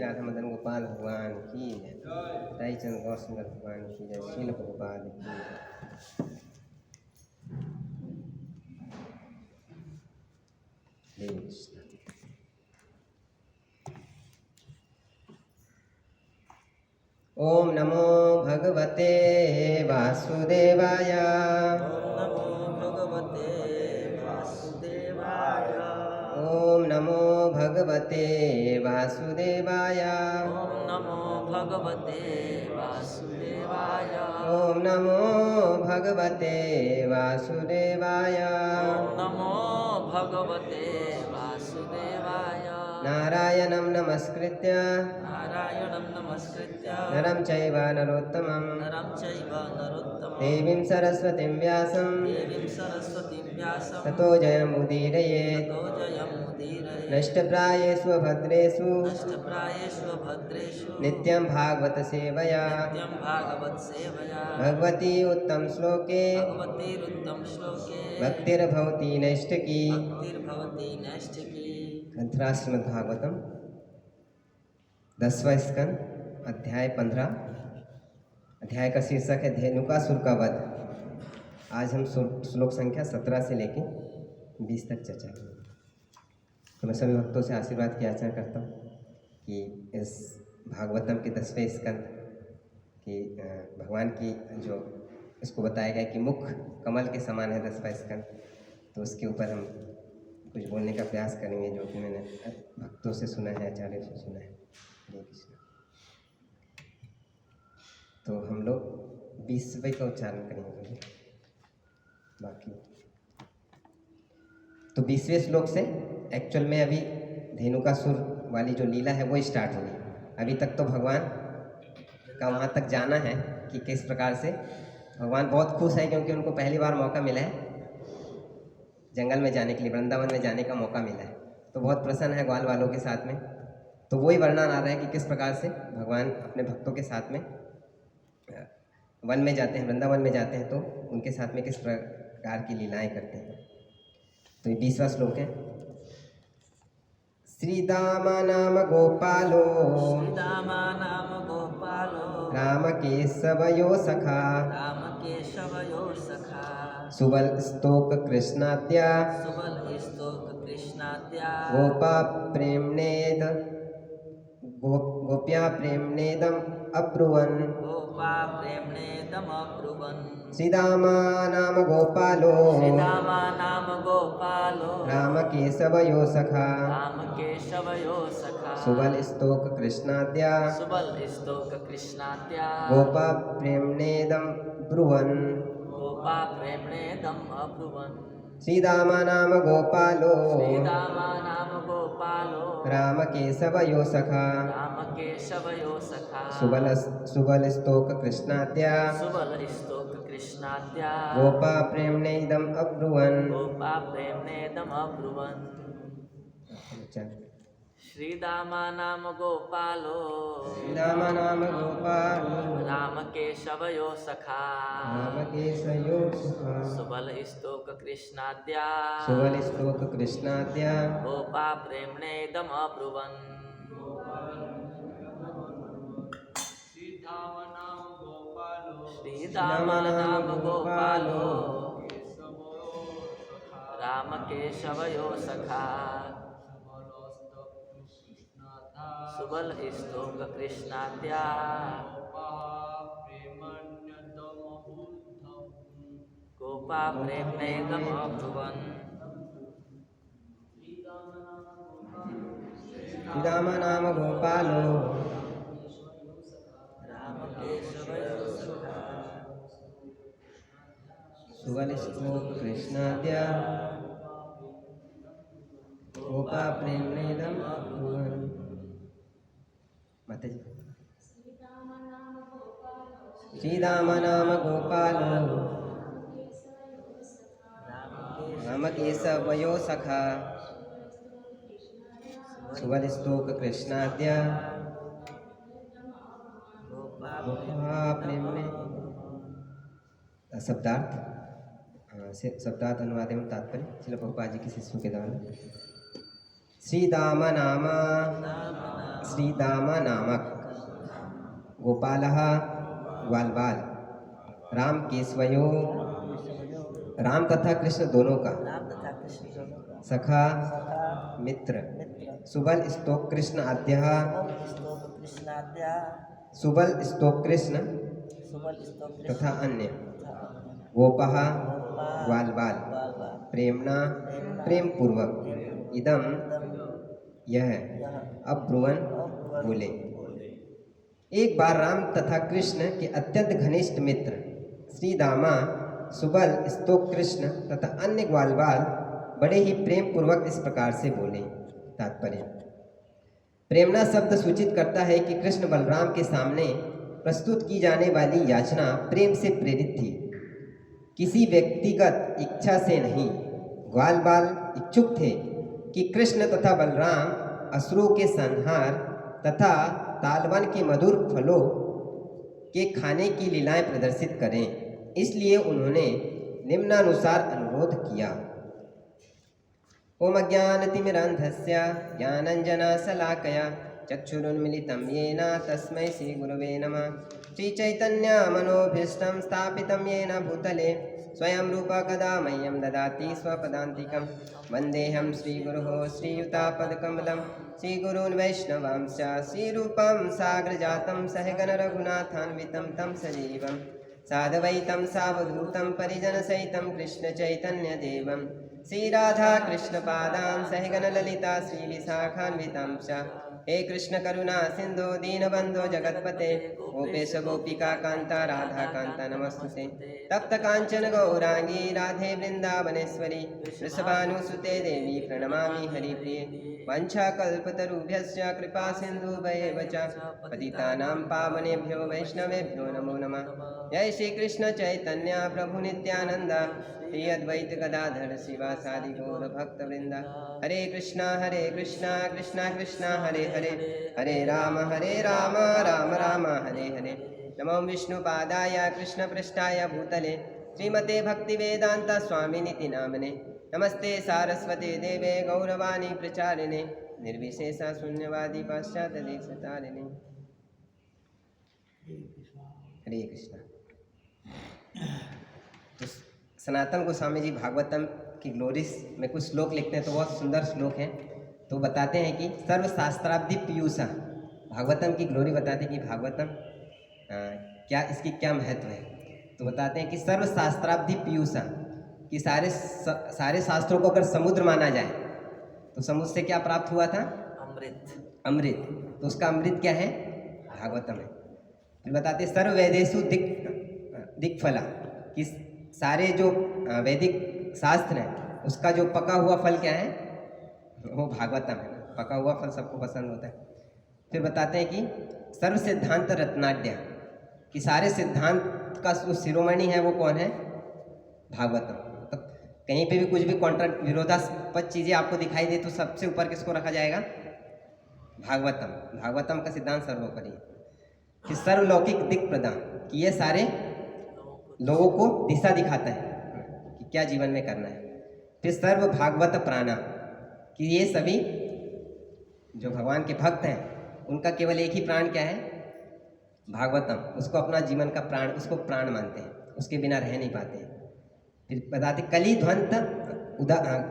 राधा मदन गोपाल भगवान की जय, ताई चंद गौर सुंदर भगवान की जय, शील गोपाल की जय। हरे कृष्ण। ओम नमो भगवते वासुदेवाय। ओम नमो भगवते वासुदेवाय। ओम नमो भगवते वासुदेवाय। ओम नमो भगवते वासुदेवाय। ओम नमो भगवते वासुदेवाय। नारायणं नमस्कृत्य नारायणं नमस्कृत्य नरं चैव नरोत्तमं नरं चैव नरोत्तमं देवीं सरस्वतीं व्यासं देवीं सरस्वतीं व्यासं ततो जयमुदीरयेत्। ततो जयमुदीरयेत्। नष्टप्रायेषु भद्रेषु नष्टप्रायेषु भद्रेषु नित्यं भागवत सेवया नित्यं भागवत सेवया भगवती उत्तम श्लोके भगवतीरुत्तम श्लोके भक्तिर्भवती नैष्ठिकी। भक्तिर्भवती नैष्ठिकी। ग्रंथराज श्रीमद् भागवतम 10वां स्कंद अध्याय 15। अध्याय का शीर्षक है धेनुकासुर का वध। आज हम श्लोक संख्या 17 से लेके 20 तक चर्चा करेंगे। तो मैं सभी भक्तों से आशीर्वाद की याचना करता हूँ कि इस भागवतम के 10वें स्कंद की भगवान की जो इसको बताया गया कि मुख कमल के समान है 10वां स्कंद, तो उसके ऊपर हम कुछ बोलने का प्रयास करेंगे जो कि मैंने भक्तों से सुना है, आचार्यों से सुना है। हरे कृष्ण। तो हम लोग 20वें का उच्चारण करेंगे बाकी। तो 20वें श्लोक से एक्चुअल में अभी धेनुकासुर वाली जो लीला है वो स्टार्ट होगी। अभी तक तो भगवान का वहाँ तक जाना है कि किस प्रकार से भगवान बहुत खुश है क्योंकि उनको पहली बार मौका मिला है जंगल में जाने के लिए, वृंदावन में जाने का मौका मिला है, तो बहुत प्रसन्न है ग्वाल वालों के साथ में। तो वही वर्णन आ रहा है कि किस प्रकार से भगवान अपने भक्तों के साथ में वन में जाते हैं, वृंदावन में जाते हैं, तो उनके साथ में किस प्रकार की लीलाएं करते हैं। तो ये 20वां श्लोक है। श्रीदामा नाम गोपालो श्रीदामा नाम गोपालो राम केशवयो सखा राम केशवयो सखा सुबल स्तोक कृष्णाद्या सुबल स्तोक कृष्णाद्या गोपा प्रेमनेद गोप्या प्रेमनेदम अब्रुवन् गोपा प्रेम्णेदमब्रुवन् श्रीदामा नाम गोपालो श्रीदामा नाम गोपालो राम केशवयो सखा राम केशवयो सखा सुबल स्तोक कृष्णाद्या सुबल स्तोक कृष्णाद्या गोपा प्रेमनेदम ब्रुवन् गोपा प्रेम्णेदम् अब्रुवन् श्रीदामा नाम गोपालो श्रीदामा नाम गोपालो राम केशवयो सखा राम केशवयो सखा सुबल स्तोक कृष्णाद्या सुबल स्तोक कृष्णाद्या गोपा प्रेमनेदम अब्रुवन् गोपा प्रेम्णेदम् अब्रुवन्। श्रीदामा नाम गोपालो श्रीराम नाम गोपालो राम केशवयो सखा राम केशयो सुखा सुबल स्तोक कृष्णाद्या सुबल श्लोक कृष्णाद्या गोपा प्रेमणेदम अब्रुवन् श्रीदाम नाम गोपालो राम केशवयो सखा सुबल स्तोक कृष्णाद्या गोपा प्रेमणेदम अब्रुवन् श्रीराम नाम गोपालो राम केशवयो सखा सुबल श्लोक कृष्णाद्या गोपा प्रेमनेदम अब्रुवन्। माता जी श्रीराम नाम गोपालो राम केशवयो सखा सुबल श्लोक कृष्णाद्या गोपा प्रेमने। शब्दार्थ शब्दार्थ अनुवाद एवं तात्पर्य श्रील प्रभुपाद जी के शिष्यों के द्वारा। श्रीदाम नामक गोपालः ग्वालबाल राम केशवयो राम तथा कृष्ण दोनों का सखा मित्र सुबल स्तोक कृष्ण आद्यः सुबल स्तोक कृष्ण तथा अन्य गोपः ग्वालबाल प्रेमणा प्रेम पूर्वक इदम यह अब्रुवन बोले। एक बार राम तथा कृष्ण के अत्यंत घनिष्ठ मित्र श्रीदामा सुबल स्तोक कृष्ण तथा अन्य ग्वालबाल बड़े ही प्रेम पूर्वक इस प्रकार से बोले। तात्पर्य प्रेमणा शब्द सूचित करता है कि कृष्ण बलराम के सामने प्रस्तुत की जाने वाली याचना प्रेम से प्रेरित थी, किसी व्यक्तिगत इच्छा से नहीं। ग्वालबाल इच्छुक थे कि कृष्ण तथा बलराम असुरों के संहार तथा तालवन के मधुर फलों के खाने की लीलाएं प्रदर्शित करें, इसलिए उन्होंने निम्नानुसार अनुरोध किया। ओम अज्ञानतिमिरान्धस्य ज्ञानञ्जनशलाकया चक्षुरुन्मिलितं येन तस्मै श्रीगुरवे नमः। श्रीचैतन्यमनोभीष्टं स्थापितं येन भूतले स्वयं रूप कदा मह्यं ददाति स्वपदान्तिकं। वन्देऽहं श्रीगुरोः श्रीयुतापदकमलं श्रीगुरून् वैष्णवांश्च श्रीरूपं साग्रजातं सहगणरघुनाथान्वितं तं सजीवं साधवैतं सावधूतं परिजनसहितं कृष्णचैतन्यदेवं श्रीराधा कृष्णपादां सहगणललिता श्रीविशाखान्वितां च। हे कृष्ण करुणा सिंधु दीनबंधो जगत्पते गोपेश गोपिका कांता राधा कांता नमस्तुते। तप्त कांचन गौरांगी राधे वृंदावनेश्वरी वृषभानुसुते देवी प्रणमामि हरिप्रिये। वंशाकल्पतरुभ्यश्च कृपा सिन्धुभ्येव च पतितानां पावनेभ्यो वैष्णवेभ्यो नमो नमः। जय श्री कृष्ण चैतन्य प्रभु नित्यानंद श्री अद्वैत गदाधर शिवासादि गौर भक्तवृंदा। हरे कृष्णा कृष्णा कृष्णा हरे हरे हरे राम राम राम हरे हरे। नमो विष्णुपादाय कृष्णपृष्ठाय भूतले श्रीमते भक्तिवेदांत स्वामिनिति नामने। नमस्ते सारस्वते देवे गौरवाणी प्रचारिणे निर्विशेषा शून्यवादी पाश्चात्यदेशतारिणे। हरे कृष्णा। तो सनातन गोस्वामी जी भागवतम की ग्लोरीज में कुछ श्लोक लिखते हैं, तो बहुत सुंदर श्लोक हैं। तो बताते हैं कि सर्वशास्त्राब्धि पीयूषा, भागवतम की ग्लोरी बताते हैं कि भागवतम क्या इसकी क्या महत्व है। तो बताते हैं कि सर्वशास्त्राब्धि पीयूषा, कि सारे शास्त्रों को अगर समुद्र माना जाए तो समुद्र से क्या प्राप्त हुआ था? अमृत। तो उसका अमृत क्या है? भागवतम है। फिर बताते हैं सर्व वेदेषु दिक्फला, कि सारे जो वैदिक शास्त्र हैं उसका जो पका हुआ फल क्या है? वो भागवतम है। पका हुआ फल सबको पसंद होता है। फिर बताते हैं कि सर्व सिद्धांत रत्नाढ्य, कि सारे सिद्धांत का जो शिरोमणि है वो कौन है? भागवतम। तो कहीं पे भी कुछ भी विरोधास्पद चीज़ें आपको दिखाई दे तो सबसे ऊपर किसको रखा जाएगा? भागवतम, भागवतम का सिद्धांत सर्वोपरि है। फिर सर्वलौकिक दिक् प्रदान, कि ये सारे लोगों को दिशा दिखाता है कि क्या जीवन में करना है। फिर सर्व भागवत प्राणा, कि ये सभी जो भगवान के भक्त हैं उनका केवल एक ही प्राण क्या है, भागवतम, उसको अपना जीवन का प्राण, उसको प्राण मानते हैं, उसके बिना रह नहीं पाते हैं। फिर बताते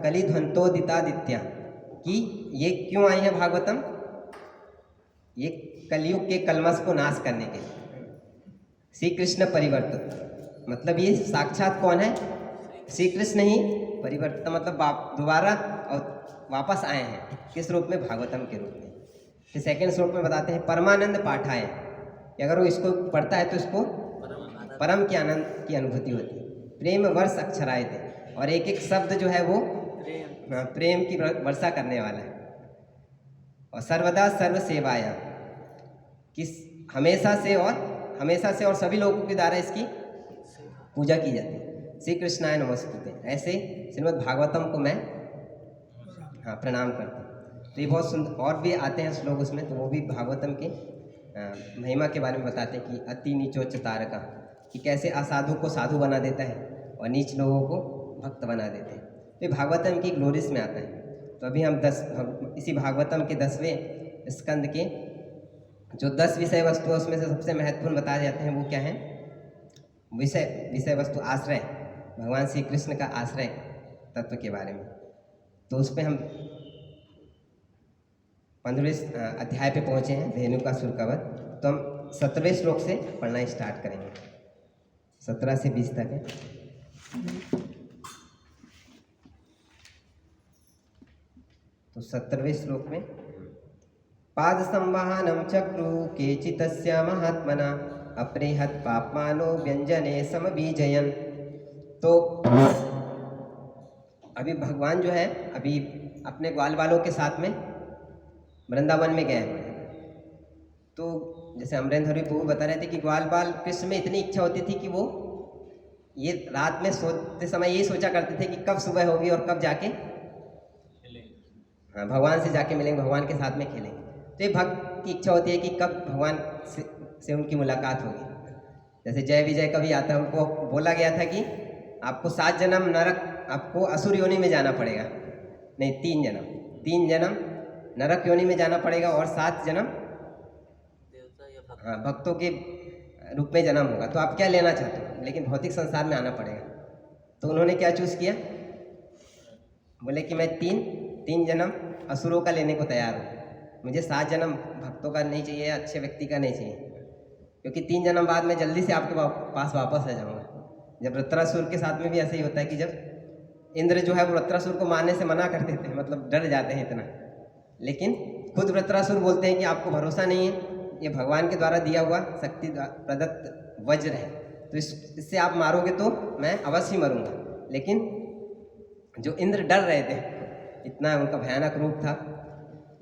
कलिध्वंतोदितादित्या, कि ये क्यों आई है भागवतम, ये कलयुग के कलमश को नाश करने के लिए। श्री कृष्ण परिवर्तित, मतलब ये साक्षात कौन है, श्री कृष्ण ही परिवर्तित, मतलब दोबारा और वापस आए हैं, किस रूप में, भागवतम के रूप में। फिर सेकेंड श्लोक में बताते हैं परमानंद पाठाय, कि अगर वो इसको पढ़ता है तो इसको परम के आनंद की अनुभूति होती है। प्रेम वर्ष अक्षराय थे, और एक एक शब्द जो है वो प्रेम की वर्षा करने वाला है। और सर्वदा सर्व सेवाया, कि हमेशा से और सभी लोगों के द्वारा इसकी पूजा की जाती है। श्री कृष्णाय नमस्तुते, ऐसे श्रीमद् भागवतम को मैं प्रणाम करता हूँ। तो ये बहुत सुंदर, और भी आते हैं श्लोक उसमें, तो वो भी भागवतम के महिमा के बारे में बताते हैं कि अति नीचोच्च तारका, कि कैसे असाधु को साधु बना देता है और नीच लोगों को भक्त बना देते हैं। तो ये भागवतम की ग्लोरीज में आता है। तो अभी हम इसी भागवतम के 10वें स्कंद के जो 10 विषय वस्तु उसमें से सबसे महत्वपूर्ण बताए जाते हैं, वो क्या है, विषय वस्तु आश्रय, भगवान श्री कृष्ण का आश्रय तत्व के बारे में। तो उस पर हम 15वें अध्याय पे पहुँचे हैं, धेनुकासुर का वध। तो हम 17वें श्लोक से पढ़ना स्टार्ट करेंगे, 17 से 20 तक है। तो 17वें श्लोक में पाद संवाहनम चक्रु केचितस्य महात्मना अप्रेहत पापमानो व्यंजने समबीजयन। तो अभी भगवान जो है अभी अपने ग्वाल वालों के साथ में वृंदावन में गए हैं। तो जैसे अमरेंद्र हरि प्रभु बता रहे थे कि ग्वाल बाल कृष्ण में इतनी इच्छा होती थी कि वो ये रात में सोते समय यही सोचा करते थे कि कब सुबह होगी और कब जाके भगवान से जाके मिलेंगे, भगवान के साथ में खेलेंगे। तो ये भक्त की इच्छा होती है कि कब भगवान से उनकी मुलाकात होगी। जैसे जय विजय कभी आता है, उनको बोला गया था कि आपको 7 जन्म नरक, आपको असुर योनि में जाना पड़ेगा, नहीं 3 जन्म नरक योनि में जाना पड़ेगा और 7 जन्म भक्तों के रूप में जन्म होगा। तो आप क्या लेना चाहते हो, लेकिन भौतिक संसार में आना पड़ेगा। तो उन्होंने क्या चूज़ किया, बोले कि मैं 3 जन्म असुरों का लेने को तैयार हूँ, मुझे 7 जन्म भक्तों का नहीं चाहिए, अच्छे व्यक्ति का नहीं चाहिए, क्योंकि 3 जन्म बाद मैं जल्दी से आपके पास वापस आ जाऊँगा। जब वृत्रासुर के साथ में भी ऐसे ही होता है कि जब इंद्र जो है वो वृत्रासुर को मारने से मना कर देते हैं, मतलब डर जाते हैं इतना, लेकिन खुद वृत्रासुर बोलते हैं कि आपको भरोसा नहीं है, ये भगवान के द्वारा दिया हुआ शक्ति प्रदत्त वज्र है, तो इससे आप मारोगे तो मैं अवश्य मरूंगा। लेकिन जो इंद्र डर रहे थे, इतना उनका भयानक रूप था,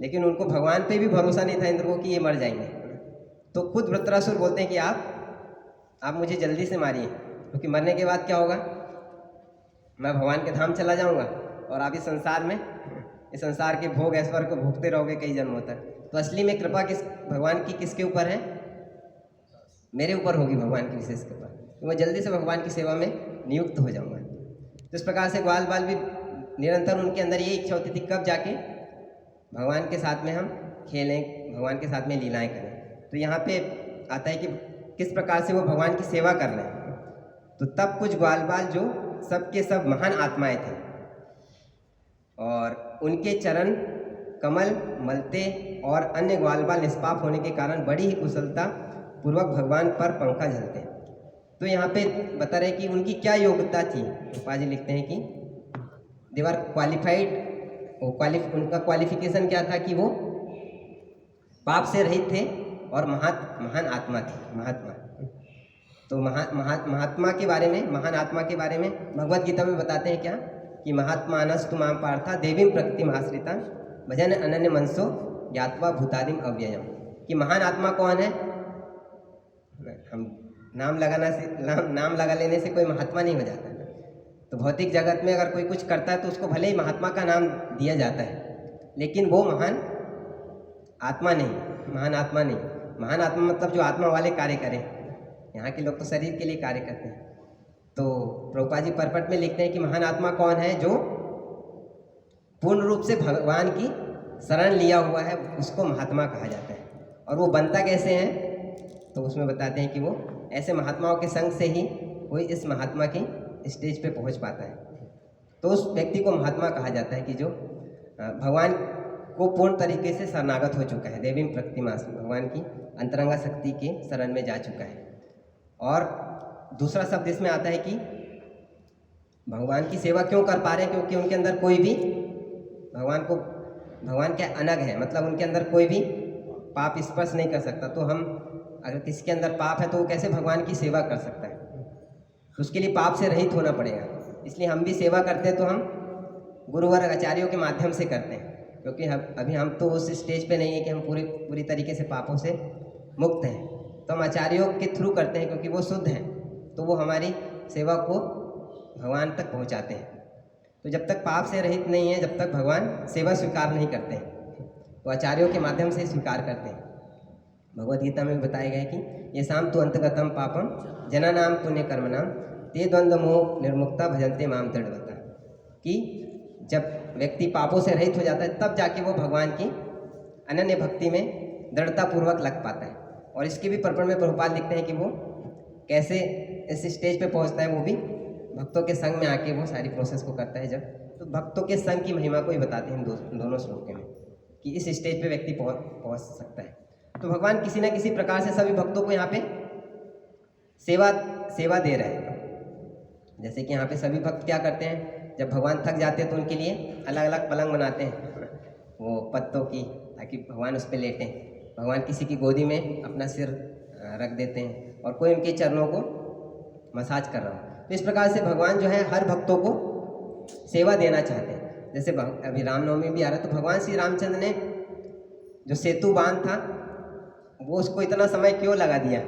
लेकिन उनको भगवान पे भी भरोसा नहीं था इंद्र को कि ये मर जाएंगे। तो खुद वृत्रासुर बोलते हैं कि आप मुझे जल्दी से मारिए, क्योंकि मरने के बाद क्या होगा, मैं भगवान के धाम चला जाऊंगा और आप इस संसार के भोग ऐश्वर्य को भोगते रहोगे कई जन्मों तक। तो असली में कृपा भगवान की किसके ऊपर है, मेरे ऊपर होगी भगवान की विशेष कृपा, तो मैं जल्दी से भगवान की सेवा में नियुक्त हो जाऊंगा। तो इस प्रकार से ग्वाल बाल भी निरंतर उनके अंदर ये इच्छा होती थी कब जाके भगवान के साथ में हम खेलें, भगवान के साथ में लीलाएं करें। तो यहाँ पे आता है कि किस प्रकार से वो भगवान की सेवा कर रहे हैं। तो तब कुछ ग्वाल बाल जो सबके सब महान आत्माएं थे और उनके चरण कमल मलते और अन्य ग्वाल बाल निष्पाप होने के कारण बड़ी ही कुशलता पूर्वक भगवान पर पंखा झलते। तो यहाँ पे बता रहे कि उनकी क्या योग्यता थी। रूपा जी लिखते हैं कि दे आर क्वालिफाइड, उनका क्वालिफिकेशन क्या था कि वो पाप से रहित थे और महान आत्मा थी, महात्मा। तो महात्मा के बारे में, महान आत्मा के बारे में भगवत गीता में बताते हैं क्या कि महात्मा अनस्तु माम पार्था देवीं प्रकृतिम आश्रिता भजन अनन्य मनसो ज्ञात्वा भूतादिम अव्ययम। कि महान आत्मा कौन है, हम नाम लगा लेने से कोई महात्मा नहीं हो जाता। तो भौतिक जगत में अगर कोई कुछ करता है तो उसको भले ही महात्मा का नाम दिया जाता है, लेकिन वो महान आत्मा नहीं, महान आत्मा नहीं। महान आत्मा मतलब जो आत्मा वाले कार्य करें। यहाँ के लोग तो शरीर के लिए कार्य करते हैं। तो प्रभुपाद जी परपट में लिखते हैं कि महान आत्मा कौन है? जो पूर्ण रूप से भगवान की शरण लिया हुआ है, उसको महात्मा कहा जाता है। और वो बनता कैसे है? तो उसमें बताते हैं कि वो ऐसे महात्माओं के संग से ही कोई इस महात्मा की स्टेज पे पहुंच पाता है। तो उस व्यक्ति को महात्मा कहा जाता है कि जो भगवान को पूर्ण तरीके से शरणागत हो चुका है, देवी प्रतिमास, भगवान की अंतरंगा शक्ति के शरण में जा चुका है। और दूसरा शब्द इसमें आता है कि भगवान की सेवा क्यों कर पा रहे हैं? क्योंकि उनके अंदर कोई भी भगवान के अनग है, मतलब उनके अंदर कोई भी पाप स्पर्श नहीं कर सकता। तो हम अगर किसी के अंदर पाप है तो वो कैसे भगवान की सेवा कर सकता है? तो उसके लिए पाप से रहित होना पड़ेगा। इसलिए हम भी सेवा करते हैं तो हम गुरुवर आचार्यों के माध्यम से करते हैं, क्योंकि अभी हम तो उस स्टेज पे नहीं है कि हम पूरी तरीके से पापों से मुक्त हैं। तो हम आचार्यों के थ्रू करते हैं, क्योंकि वो शुद्ध हैं, तो वो हमारी सेवा को भगवान तक पहुंचाते हैं। तो जब तक पाप से रहित नहीं है, जब तक भगवान सेवा स्वीकार नहीं करते हैं, तो आचार्यों के माध्यम से स्वीकार करते हैं। भगवद गीता में बताया गया है कि ये शाम तो अंतगतम पापम जना नाम पुण्य कर्मनाम ते द्वंद्व मोह निर्मुक्ता भजनते माम दृढ़वता, कि जब व्यक्ति पापों से रहित हो जाता है तब जाके वो भगवान की अनन्य भक्ति में दृढ़तापूर्वक लग पाता है। और इसके भी पर्पण में प्रभुपाद लिखते हैं कि वो कैसे इस स्टेज पे पहुंचता है। वो भी भक्तों के संग में आके वो सारी प्रोसेस को करता है। जब तो भक्तों के संग की महिमा को ही बताते हैं दोनों श्लोकों में, कि इस स्टेज पे व्यक्ति पहुंच सकता है। तो भगवान किसी न किसी प्रकार से सभी भक्तों को यहाँ पे सेवा दे रहे हैं। जैसे कि यहाँ पे सभी भक्त क्या करते हैं, जब भगवान थक जाते हैं तो उनके लिए अलग अलग पलंग बनाते हैं वो पत्तों की, ताकि भगवान उस पर लेटें। भगवान किसी की गोदी में अपना सिर रख देते हैं और कोई उनके चरणों को मसाज कर रहा हो। तो इस प्रकार से भगवान जो है हर भक्तों को सेवा देना चाहते हैं। जैसे अभी रामनवमी भी आ रहा है, तो भगवान श्री रामचंद्र ने जो सेतु बांध था वो उसको इतना समय क्यों लगा दिया?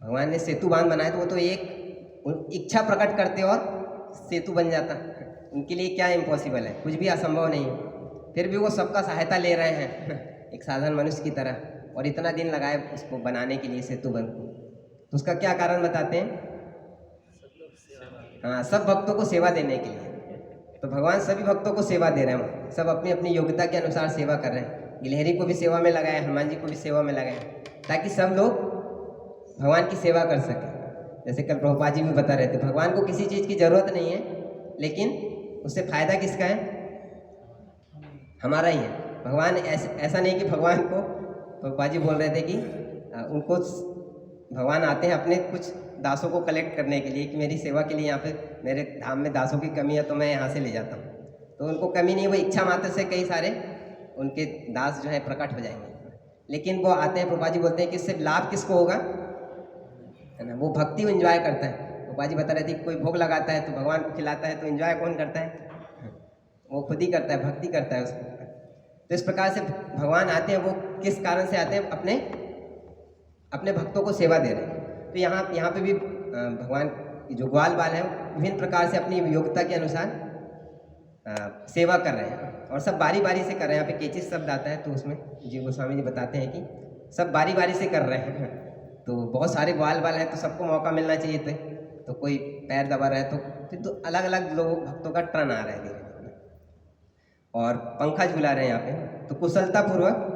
भगवान ने सेतु बांध बनाया तो वो तो एक इच्छा प्रकट करते और सेतु बन जाता। उनके लिए क्या इम्पॉसिबल है? कुछ भी असंभव नहीं है। फिर भी वो सबका सहायता ले रहे हैं एक साधारण मनुष्य की तरह, और इतना दिन लगाए उसको बनाने के लिए सेतु बन को। तो उसका क्या कारण बताते हैं? हाँ, सब भक्तों को सेवा देने के लिए। तो भगवान सभी भक्तों को सेवा दे रहे हैं। सब अपनी अपनी योग्यता के अनुसार सेवा कर रहे हैं। गिलहरी को भी सेवा में लगाए, हनुमान जी को भी सेवा में लगाए, ताकि सब लोग भगवान की सेवा कर सकें। जैसे कल प्रभुपाद जी भी बता रहे थे, भगवान को किसी चीज़ की ज़रूरत नहीं है, लेकिन उससे फ़ायदा किसका है? हमारा ही है। भगवान ऐसा नहीं कि भगवान को, प्रभुपाद जी बोल रहे थे कि उनको भगवान आते हैं अपने कुछ दासों को कलेक्ट करने के लिए, कि मेरी सेवा के लिए यहाँ पे मेरे धाम में दासों की कमी है तो मैं यहाँ से ले जाता हूँ। तो उनको कमी नहीं, वो इच्छा मात्र से कई सारे उनके दास जो है प्रकट हो जाएंगे। लेकिन वो आते हैं, प्रभुपाद जी बोलते हैं कि इससे लाभ किसको होगा, है ना? वो भक्ति को एंजॉय करता है। प्रभुपाद जी बता रहे थे कोई भोग लगाता है तो भगवान को खिलाता है, तो एंजॉय कौन करता है? वो खुद ही करता है, भक्ति करता है उसको। तो इस प्रकार से भगवान आते हैं, वो किस कारण से आते हैं? अपने भक्तों को सेवा दे रहे हैं। तो यहाँ पे भी भगवान की जो ग्वाल बाल है विभिन्न प्रकार से अपनी योग्यता के अनुसार सेवा कर रहे हैं, और सब बारी बारी से कर रहे हैं। यहाँ पे केचिस शब्द आता है, तो उसमें जी गोस्वामी जी बताते हैं कि सब बारी बारी से कर रहे हैं। तो बहुत सारे ग्वाल बाल हैं, तो सबको मौका मिलना चाहिए थे। तो कोई पैर दबा रहा है, तो फिर तो अलग अलग लोग भक्तों का टर्न आ रहा है धीरे धीरे, और पंखा झूला रहे हैं यहाँ पे। तो कुशलतापूर्वक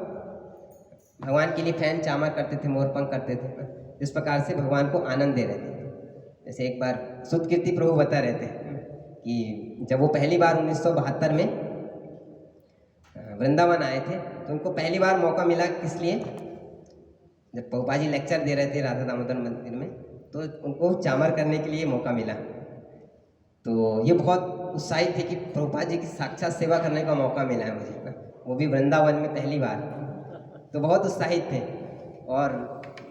भगवान के लिए फैन चामर करते थे, मोर पंख करते थे। इस प्रकार से भगवान को आनंद दे रहे थे। जैसे एक बार सुध कीर्ति प्रभु बता रहे थे कि जब वो पहली बार 1972 में वृंदावन आए थे, तो उनको पहली बार मौका मिला, किस लिए? जब प्रभुपाद जी लेक्चर दे रहे थे राधा दामोदर मंदिर में, तो उनको चामर करने के लिए मौका मिला। तो ये बहुत उत्साहित थे कि प्रभुपाद जी की साक्षात सेवा करने का मौका मिला है मुझे ना, वो भी वृंदावन में पहली बार। तो बहुत उत्साहित थे, और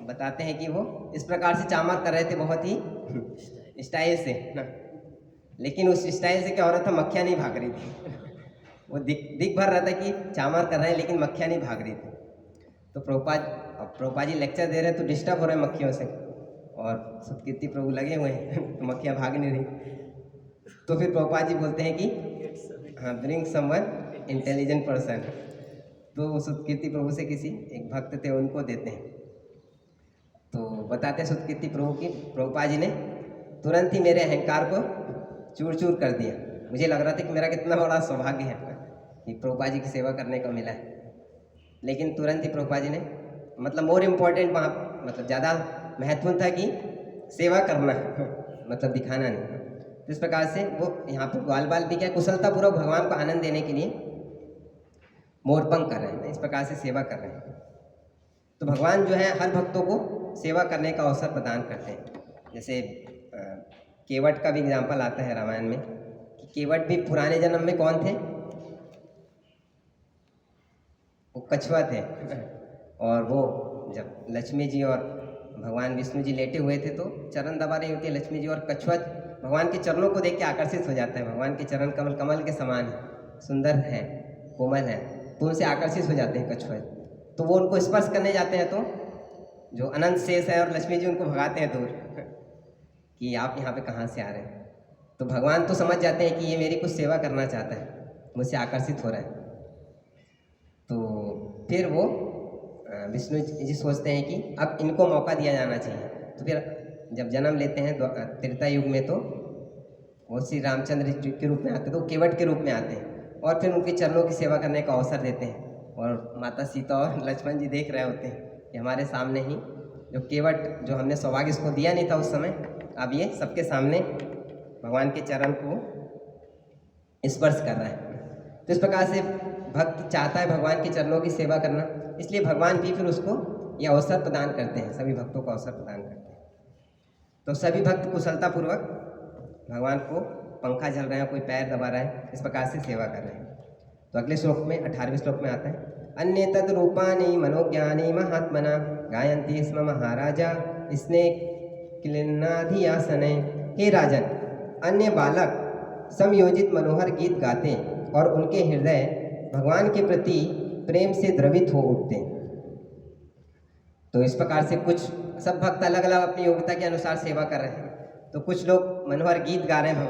बताते हैं कि वो इस प्रकार से चामर कर रहे थे बहुत ही स्टाइल से ना। लेकिन उस स्टाइल से क्या हो रहा था, मक्खियाँ नहीं भाग रही थी। वो दिख भर रहा था कि चामर कर रहे हैं, लेकिन मक्खियाँ नहीं भाग रही थी। तो प्रभुपाद जी लेक्चर दे रहे हैं, तो डिस्टर्ब हो रहे हैं मक्खियों से, और सतकीर्ति प्रभु लगे हुए हैं तो मक्खियाँ भाग नहीं रही। तो फिर प्रभुपाद जी बोलते हैं कि हाँ, ब्रिंग समवन इंटेलिजेंट पर्सन। तो वो सुतकीर्ति प्रभु से किसी एक भक्त थे उनको देते हैं। तो बताते हैं सुतकीर्ति प्रभु की प्रभुपाद जी ने तुरंत ही मेरे अहंकार को चूर चूर कर दिया। मुझे लग रहा था कि मेरा कितना बड़ा सौभाग्य है कि प्रभुपाद जी की सेवा करने को मिला है, लेकिन तुरंत ही प्रभुपाद जी ने मतलब मोर इम्पोर्टेंट वहाँ मतलब ज़्यादा महत्वपूर्ण था कि सेवा करना मतलब दिखाना नहीं। तो इस प्रकार से वो यहाँ पर ग्वाल बाल भी क्या कुशलतापूर्वक भगवान को आनंद देने के लिए मोरपंख कर रहे हैं, इस प्रकार से सेवा कर रहे हैं। तो भगवान जो है हर भक्तों को सेवा करने का अवसर प्रदान करते हैं। जैसे केवट का भी एग्जाम्पल आता है रामायण में कि केवट भी पुराने जन्म में कौन थे, वो कछुआ थे। और वो जब लक्ष्मी जी और भगवान विष्णु जी लेटे हुए थे तो चरण दबा रही होती है लक्ष्मी जी, और कछुआ भगवान के चरणों को देख के आकर्षित हो जाता है। भगवान के चरण कमल कमल के समान है, सुंदर है, कोमल है, तो उनसे आकर्षित हो जाते हैं कछुआ। तो वो उनको स्पर्श करने जाते हैं तो जो अनंत शेष है और लक्ष्मी जी उनको भगाते हैं दूर कि आप यहाँ पे कहाँ से आ रहे हैं। तो भगवान तो समझ जाते हैं कि ये मेरी कुछ सेवा करना चाहता है, मुझसे आकर्षित हो रहा है। तो फिर वो विष्णु जी सोचते हैं कि अब इनको मौका दिया जाना चाहिए। तो फिर जब जन्म लेते हैं त्रेता युग में तो वो श्री रामचंद्र जी के रूप में आते हैं, तो केवट के रूप में आते हैं और फिर उनके चरणों की सेवा करने का अवसर देते हैं। और माता सीता और लक्ष्मण जी देख रहे होते हैं कि हमारे सामने ही जो केवट जो हमने सौभाग्य इसको दिया नहीं था उस समय, अब ये सबके सामने भगवान के चरण को स्पर्श कर रहा है। तो इस प्रकार से भक्त चाहता है भगवान के चरणों की सेवा करना, इसलिए भगवान भी फिर उसको यह अवसर प्रदान करते हैं, सभी भक्तों को अवसर प्रदान करते हैं। तो सभी भक्त कुशलतापूर्वक भगवान को पंखा झल रहे हैं, कोई पैर दबा रहा है, इस प्रकार से सेवा कर रहे हैं। तो अगले श्लोक में 18वें श्लोक में आता है अन्य तद रूपानि मनोज्ञानी महात्मना गायन्ति स्म महाराजा स्नेह क्लिन्नाधियासने। हे राजन, अन्य बालक समयोजित मनोहर गीत गाते और उनके हृदय भगवान के प्रति प्रेम से द्रवित हो उठते। तो इस प्रकार से कुछ सब भक्त अलग अलग अपनी योग्यता के अनुसार सेवा कर रहे हैं। तो कुछ लोग मनोहर गीत गा रहे हैं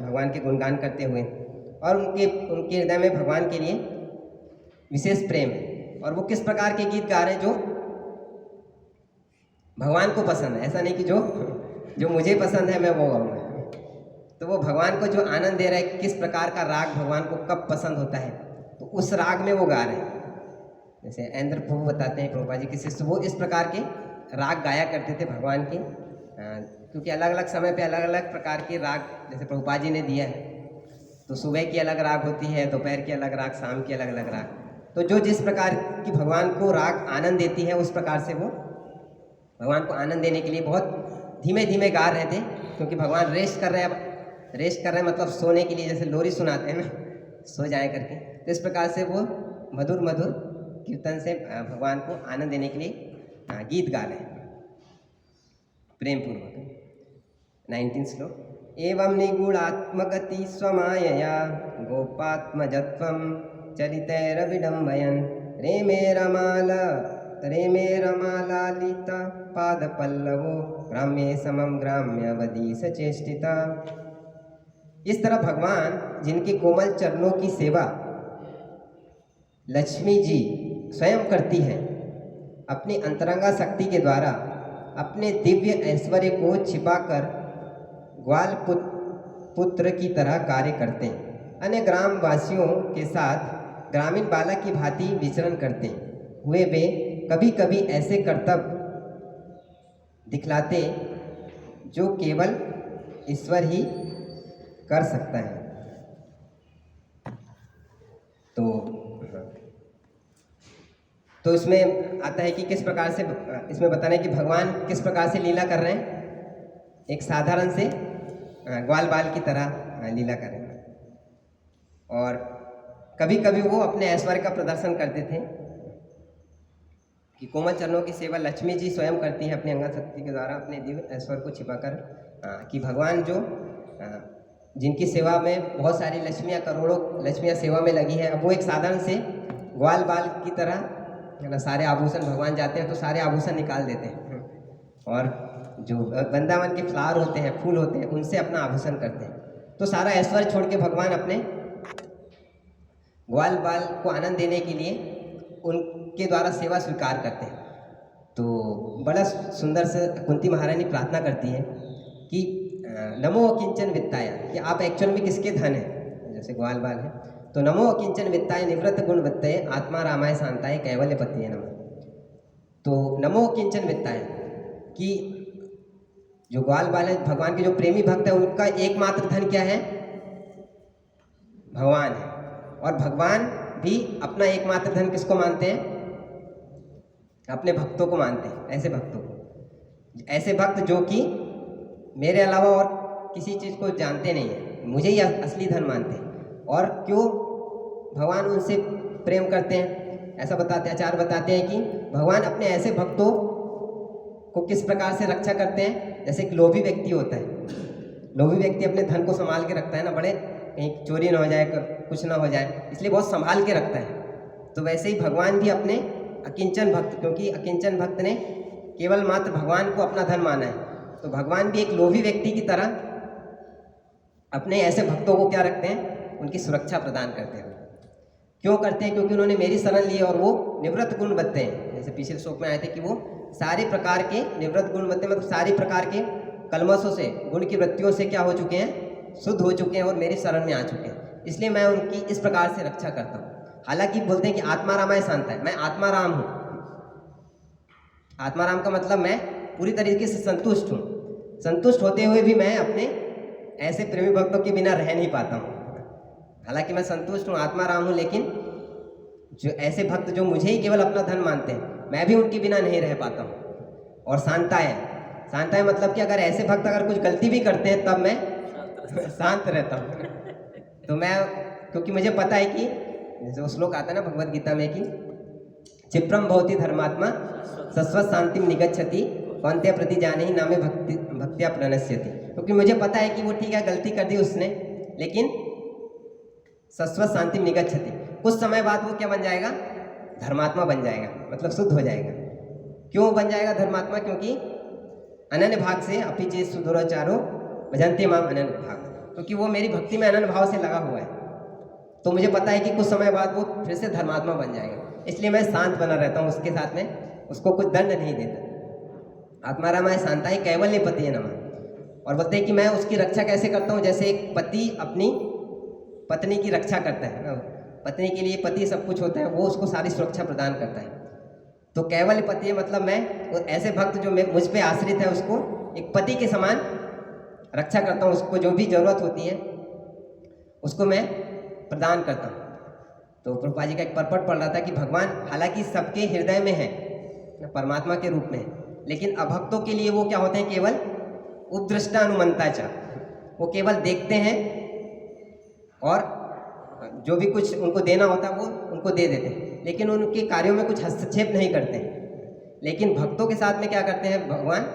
भगवान के गुणगान करते हुए, और उनके हृदय में भगवान के लिए विशेष प्रेम है। और वो किस प्रकार के गीत गा रहे हैं जो भगवान को पसंद है, ऐसा नहीं कि जो मुझे पसंद है मैं वो गाऊंगा। तो वो भगवान को जो आनंद दे रहा है, किस प्रकार का राग भगवान को कब पसंद होता है तो उस राग में वो गा रहे हैं। जैसे ऐन्द्र प्रभु बताते हैं प्रभुपाद जी के शिष्य, वो इस प्रकार के राग गाया करते थे भगवान के, क्योंकि अलग अलग समय पे अलग अलग प्रकार के राग जैसे प्रभुपाद जी ने दिया है। तो सुबह की अलग राग होती है, दोपहर की अलग राग, शाम की अलग अलग राग। तो जो जिस प्रकार की भगवान को राग आनंद देती है उस प्रकार से वो भगवान को आनंद देने के लिए बहुत धीमे धीमे गा रहे थे, क्योंकि भगवान रेस्ट कर रहे हैं मतलब सोने के लिए, जैसे लोरी सुनाते हैं ना, सो जाए करके। तो इस प्रकार से वो मधुर मधुर कीर्तन से भगवान को आनंद देने के लिए गीत गा रहे हैं प्रेम पूर्वक। 19 श्लोक एवं निगूढ़ात्मगति स्वमायया गोपात्मजत्वं चरितैरविडम्बयन् रेमे रमालालिता पादपल्लवो ग्राम्ये समं ग्राम्यवधि सचेष्टिता। इस तरह भगवान जिनके कोमल चरणों की सेवा लक्ष्मी जी स्वयं करती हैं, अपनी अंतरंगा शक्ति के द्वारा अपने दिव्य ऐश्वर्य को छिपाकर ग्वाल पुत्र की तरह कार्य करते हैं। अन्य ग्रामवासियों के साथ ग्रामीण बालक की भांति विचरण करते हुए वे कभी कभी ऐसे कर्तव्य दिखलाते जो केवल ईश्वर ही कर सकता है। तो इसमें आता है कि किस प्रकार से इसमें बताना है कि भगवान किस प्रकार से लीला कर रहे हैं। एक साधारण से ग्वाल बाल की तरह लीला कर रहे हैं, और कभी कभी वो अपने ऐश्वर्य का प्रदर्शन करते थे कि कोमल चरणों की सेवा लक्ष्मी जी स्वयं करती हैं अपने अंगा शक्ति के द्वारा अपने दिव्य ऐश्वर्य को छिपाकर, कि भगवान जो जिनकी सेवा में बहुत सारी लक्ष्मियाँ, करोड़ों लक्ष्मियाँ सेवा में लगी है, अब वो एक साधारण से ग्वाल बाल की तरह सारे आभूषण, भगवान जाते हैं तो सारे आभूषण निकाल देते हैं, और जो वृंदावन के फ्लावर होते हैं, फूल होते हैं, उनसे अपना आभूषण करते हैं। तो सारा ऐश्वर्य छोड़ के भगवान अपने ग्वाल बाल को आनंद देने के लिए उनके द्वारा सेवा स्वीकार करते हैं। तो बड़ा सुंदर से कुंती महारानी प्रार्थना करती है कि नमो किंचन वित्ताय, कि आप एक्चुअल में किसके धन हैं, जैसे ग्वाल बाल है। तो नमो किंचन वित्ताय निवृत्त गुण वित्तये आत्मा रामाय शांताय कैवल्य पतिये नमः। तो नमो किंचन वित्ताय, कि जो ग्वाल बाल है, भगवान के जो प्रेमी भक्त है, उनका एकमात्र धन क्या है, भगवान है। और भगवान भी अपना एकमात्र धन किसको मानते हैं, अपने भक्तों को मानते हैं, ऐसे भक्तों को। ऐसे भक्त जो कि मेरे अलावा और किसी चीज़ को जानते नहीं हैं, मुझे ही असली धन मानते हैं। और क्यों भगवान उनसे प्रेम करते हैं, ऐसा बताते आचार्य बताते हैं कि भगवान अपने ऐसे भक्तों को किस प्रकार से रक्षा करते हैं। जैसे एक लोभी व्यक्ति होता है, लोभी व्यक्ति अपने धन को संभाल के रखता है ना, बड़े कहीं चोरी ना हो जाए, कुछ ना हो जाए, इसलिए बहुत संभाल के रखता है। तो वैसे ही भगवान भी अपने अकिंचन भक्त, क्योंकि अकिंचन भक्त ने केवल मात्र भगवान को अपना धन माना है, तो भगवान भी एक लोभी व्यक्ति की तरह अपने ऐसे भक्तों को क्या रखते हैं, उनकी सुरक्षा प्रदान करते हैं। क्यों करते हैं, क्योंकि उन्होंने मेरी शरण ली और वो निवृत्त गुण बत्ते हैं। जैसे पिछले श्लोक में आए थे कि वो सारे प्रकार के निवृत्त गुण बत्ते, मतलब सारी प्रकार के कलमशों से, गुण की वृत्तियों से क्या हो चुके हैं, शुद्ध हो चुके हैं और मेरी शरण में आ चुके हैं। इसलिए मैं उनकी इस प्रकार से रक्षा करता हूँ। हालांकि बोलते हैं कि आत्मा रामाय शांताय, मैं आत्मा राम हूँ। आत्मा राम का मतलब मैं पूरी तरीके से संतुष्ट हूँ। संतुष्ट होते हुए भी मैं अपने ऐसे प्रेमी भक्तों के बिना रह नहीं पाता हूँ। हालांकि मैं संतुष्ट हूँ, आत्मा राम हूँ, लेकिन जो ऐसे भक्त जो मुझे ही केवल अपना धन मानते हैं, मैं भी उनके बिना नहीं रह पाता हूँ। और शांताय, शांताय मतलब कि अगर ऐसे भक्त अगर कुछ गलती भी करते हैं तब मैं शांत रहता हूँ। तो मैं, क्योंकि मुझे पता है कि जैसे वो श्लोक आता है ना भगवद गीता में कि क्षिप्रम भवति धर्मात्मा शाश्वत शांतिम निगच्छति कौन्तेय प्रति जाने ही नामे भक्त्या प्रणश्यति। क्योंकि मुझे पता है कि वो ठीक है, गलती कर दी उसने, लेकिन शाश्वत शांतिम निगच्छति, कुछ समय बाद वो क्या बन जाएगा, धर्मात्मा बन जाएगा, मतलब शुद्ध हो जाएगा। क्यों बन जाएगा धर्मात्मा, क्योंकि अनन्य भाग से अपि चेत सुदुराचारो भजन्ते माम अनन्य भाग, क्योंकि वो मेरी भक्ति में अनन्य भाव से लगा हुआ है। तो मुझे पता है कि कुछ समय बाद वो फिर से धर्मात्मा बन जाएगा, इसलिए मैं शांत बना रहता हूँ उसके साथ में, उसको कुछ दंड नहीं देता। आत्मा रामाय शांताय कैवल्य पतिये नमः। और बोलते हैं कि मैं उसकी रक्षा कैसे करता हूँ, जैसे एक पति अपनी पत्नी की रक्षा करता है ना, पत्नी के लिए पति सब कुछ होता है, वो उसको सारी सुरक्षा प्रदान करता है। तो कैवल्य पति मतलब मैं ऐसे भक्त जो मुझ पे आश्रित है उसको एक पति के समान रक्षा करता हूँ, उसको जो भी जरूरत होती है उसको मैं प्रदान करता हूँ। तो प्रभुपाद जी का एक परपट पढ़ रहा था कि भगवान हालांकि सबके हृदय में है, परमात्मा के रूप में है, लेकिन अभक्तों के लिए वो क्या होते हैं, केवल उपदृष्टा अनुमंता चा, वो केवल देखते हैं और जो भी कुछ उनको देना होता है वो उनको दे देते हैं, लेकिन उनके कार्यों में कुछ हस्तक्षेप नहीं करते। लेकिन भक्तों के साथ में क्या करते हैं भगवान,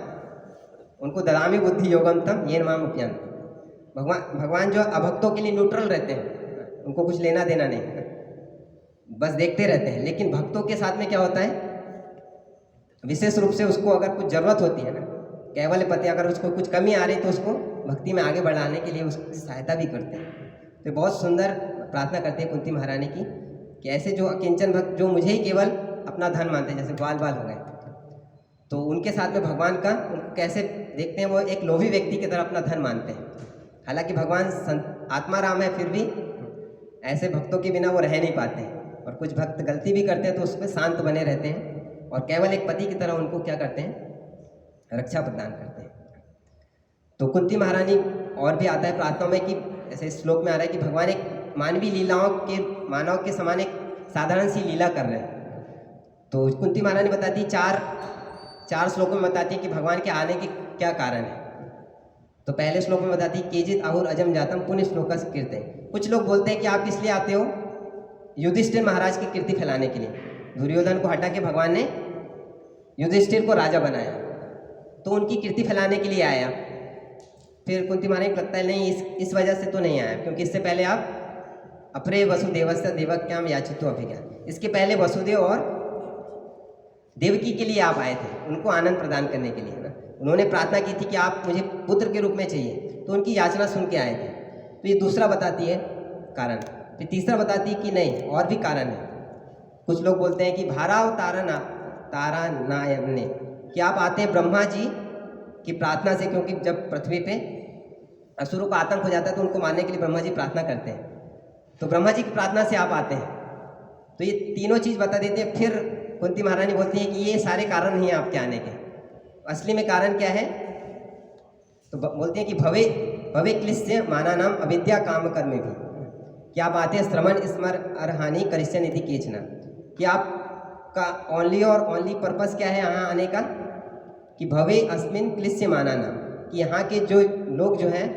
उनको ददामि बुद्धि योगम तम येन माम उपयन्ति। भगवान जो अभक्तों के लिए न्यूट्रल रहते हैं, उनको कुछ लेना देना नहीं, बस देखते रहते हैं। लेकिन भक्तों के साथ में क्या होता है, विशेष रूप से उसको अगर कुछ ज़रूरत होती है ना, कैवल्य पति अगर उसको कुछ कमी आ रही तो उसको भक्ति में आगे बढ़ाने के लिए उसकी सहायता भी करते हैं। तो बहुत सुंदर प्रार्थना करते हैं कुंती महारानी की कि ऐसे जो अकिंचन भक्त जो मुझे ही केवल अपना धन मानते हैं, जैसे ग्वाल बाल हो गए, तो उनके साथ में भगवान का उनको कैसे देखते हैं, वो एक लोभी व्यक्ति की तरह अपना धन मानते हैं। हालांकि भगवान आत्मा राम है, फिर भी ऐसे भक्तों के बिना वो रह नहीं पाते हैं, और कुछ भक्त गलती भी करते हैं तो उस पर शांत बने रहते हैं और केवल एक पति की तरह उनको क्या करते हैं, रक्षा प्रदान करते हैं। तो कुंती महारानी और भी आता है प्रार्थना में कि ऐसे श्लोक में आ रहा है कि भगवान एक मानवीय लीलाओं के मानव के समान एक साधारण सी लीला कर रहे हैं। तो कुंती महारानी बताती है, चार श्लोकों में बताती है कि भगवान के आने के क्या कारण है। तो पहले श्लोक में बताती है केजित आहुर अजम जातम पुण्य श्लोक कीर्ते। कुछ लोग बोलते हैं कि आप किस लिए आते हो, युधिष्ठिर महाराज की कीर्ति फैलाने के लिए। दुर्योधन को हटा के भगवान ने युधिष्ठिर को राजा बनाया, तो उनकी कीर्ति फैलाने के लिए आया। फिर कुंती महारानी को लगता है नहीं, इस वजह से तो नहीं आया, क्योंकि इससे पहले आप अपरे वसुदेवस्य देवक्याम याचितो अभिज्ञा, इसके पहले वसुदेव और देवकी के लिए आप आए थे, उनको आनंद प्रदान करने के लिए ना। उन्होंने प्रार्थना की थी कि आप मुझे पुत्र के रूप में चाहिए, तो उनकी याचना सुन के आए थे। तो ये दूसरा बताती है कारण। फिर तीसरा बताती है कि नहीं, और भी कारण है। कुछ लोग बोलते हैं कि भाराव तारा नायन ने, कि आप आते हैं ब्रह्मा जी की प्रार्थना से, क्योंकि जब पृथ्वी पे असुरों का आतंक हो जाता है तो उनको मारने के लिए ब्रह्मा जी प्रार्थना करते हैं, तो ब्रह्मा जी की प्रार्थना से आप आते हैं। तो ये तीनों चीज़ बता देते हैं। फिर कुंती महारानी बोलती हैं कि ये सारे कारण नहीं है आपके आने के, असली में कारण क्या है? तो बोलते हैं कि भवे क्लिश्य माना नाम अविद्या काम कर्म भी, कि आप आते हैं श्रवण स्मर अर्हानि करिष्यन इति केचना, कि आपका ओनली और ओनली पर्पस क्या है यहाँ आने का? कि भवे अस्मिन क्लिश्य माना नाम, कि यहाँ के जो लोग जो हैं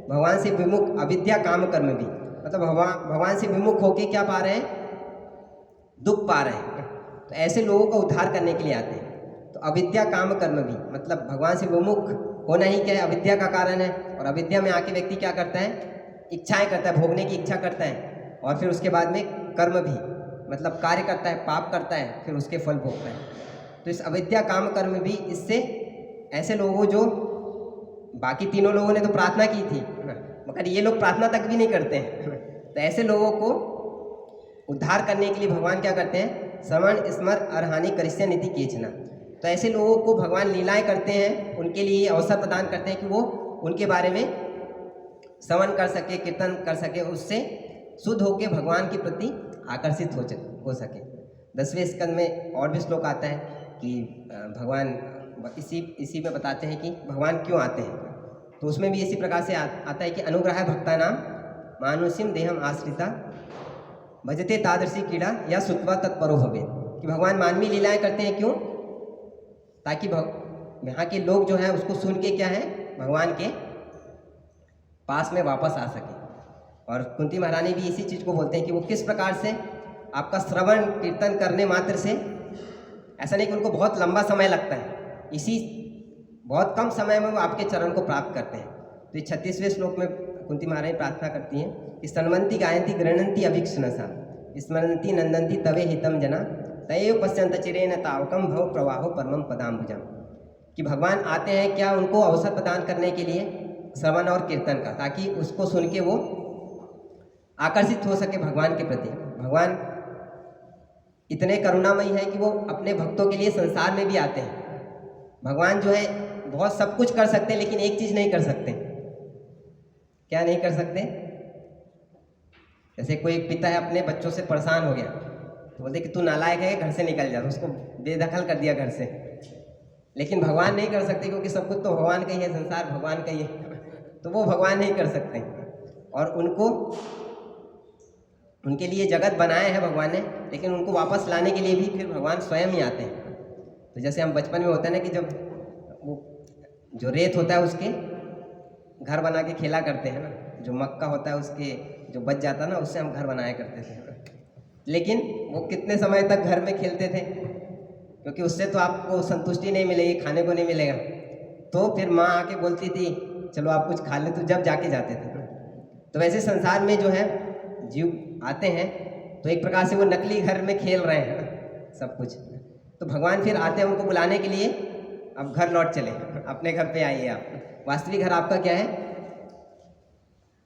भगवान से विमुख, अविद्या काम कर्म भी, मतलब भगवान से विमुख होके क्या पा रहे हैं? दुख पा रहे हैं। तो ऐसे लोगों का उद्धार करने के लिए आते हैं। तो अविद्या काम कर्म भी, मतलब भगवान से विमुख होना ही क्या है? अविद्या का कारण है। और अविद्या में आके व्यक्ति क्या करता है? इच्छाएं करता है, भोगने की इच्छा करता है, और फिर उसके बाद में कर्म भी, मतलब कार्य करता है, पाप करता है, फिर उसके फल भोगता है। तो इस अविद्या काम कर्म भी, इससे ऐसे लोगों, जो बाकी तीनों लोगों ने तो प्रार्थना की थी मगर ये लोग प्रार्थना तक भी नहीं करते हैं, तो ऐसे लोगों को उद्धार करने के लिए भगवान क्या करते हैं? श्रवण स्मर अर्हानि करिष्यन इति केचना। तो ऐसे लोगों को भगवान लीलाएं करते हैं, उनके लिए अवसर प्रदान करते हैं कि वो उनके बारे में श्रवण कर सके, कीर्तन कर सके, उससे शुद्ध होकर भगवान के प्रति आकर्षित हो सके। 10वें स्कंद में और भी श्लोक आता है कि भगवान इसी में बताते हैं कि भगवान क्यों आते हैं। तो उसमें भी इसी प्रकार से आता है कि अनुग्रह भक्ता नाम मानुष्यम देहम आश्रिता भजते तादृशी कीड़ा या सुत्वा तत्परो भवे, कि भगवान मानवीय लीलाएं करते हैं क्यों? ताकि यहाँ के लोग जो हैं उसको सुन के क्या है? भगवान के पास में वापस आ सके। और कुंती महारानी भी इसी चीज़ को बोलते हैं कि वो किस प्रकार से आपका श्रवण कीर्तन करने मात्र से, ऐसा नहीं कि उनको बहुत लंबा समय लगता है, इसी बहुत कम समय में वो आपके चरण को प्राप्त करते हैं। तो 36वें श्लोक में कुंती महारानी प्रार्थना करती हैं कि सन्वंती गायंती गृणंती अभिक्षणसा स्मरंती नंदंती तवे हितम जना तयेव पश्यंत चिरेन तावकम भव प्रवाहो परमम पदाम्बुजम, कि भगवान आते हैं क्या? उनको अवसर प्रदान करने के लिए श्रवण और कीर्तन का, ताकि उसको सुन के वो आकर्षित हो सके भगवान के प्रति। भगवान इतने करुणामयी है कि वो अपने भक्तों के लिए संसार में भी आते हैं। भगवान जो है बहुत सब कुछ कर सकते हैं, लेकिन एक चीज़ नहीं कर सकते। क्या नहीं कर सकते? जैसे कोई पिता है अपने बच्चों से परेशान हो गया, तो बोलते कि तू नालायक है, घर से निकल जा, तो उसको बेदखल कर दिया घर से। लेकिन भगवान नहीं कर सकते, क्योंकि सब कुछ तो भगवान का ही है, संसार भगवान का ही है, तो वो भगवान नहीं कर सकते। और उनके लिए जगत बनाया है भगवान ने, लेकिन उनको वापस लाने के लिए भी फिर भगवान स्वयं ही आते हैं। तो जैसे हम बचपन में होता है ना कि जब वो जो रेत होता है उसके घर बना के खेला करते हैं ना, जो मक्का होता है उसके जो बच जाता है ना, उससे हम घर बनाया करते थे। लेकिन वो कितने समय तक घर में खेलते थे, क्योंकि उससे तो आपको संतुष्टि नहीं मिलेगी, खाने को नहीं मिलेगा। तो फिर माँ आके बोलती थी चलो आप कुछ खा ले, तो जब जाके जाते थे। तो वैसे संसार में जो है जीव आते हैं तो एक प्रकार से वो नकली घर में खेल रहे हैं सब कुछ। तो भगवान फिर आते हैं उनको बुलाने के लिए, अब घर लौट चले, अपने घर पे आइए आप। वास्तविक घर आपका क्या है?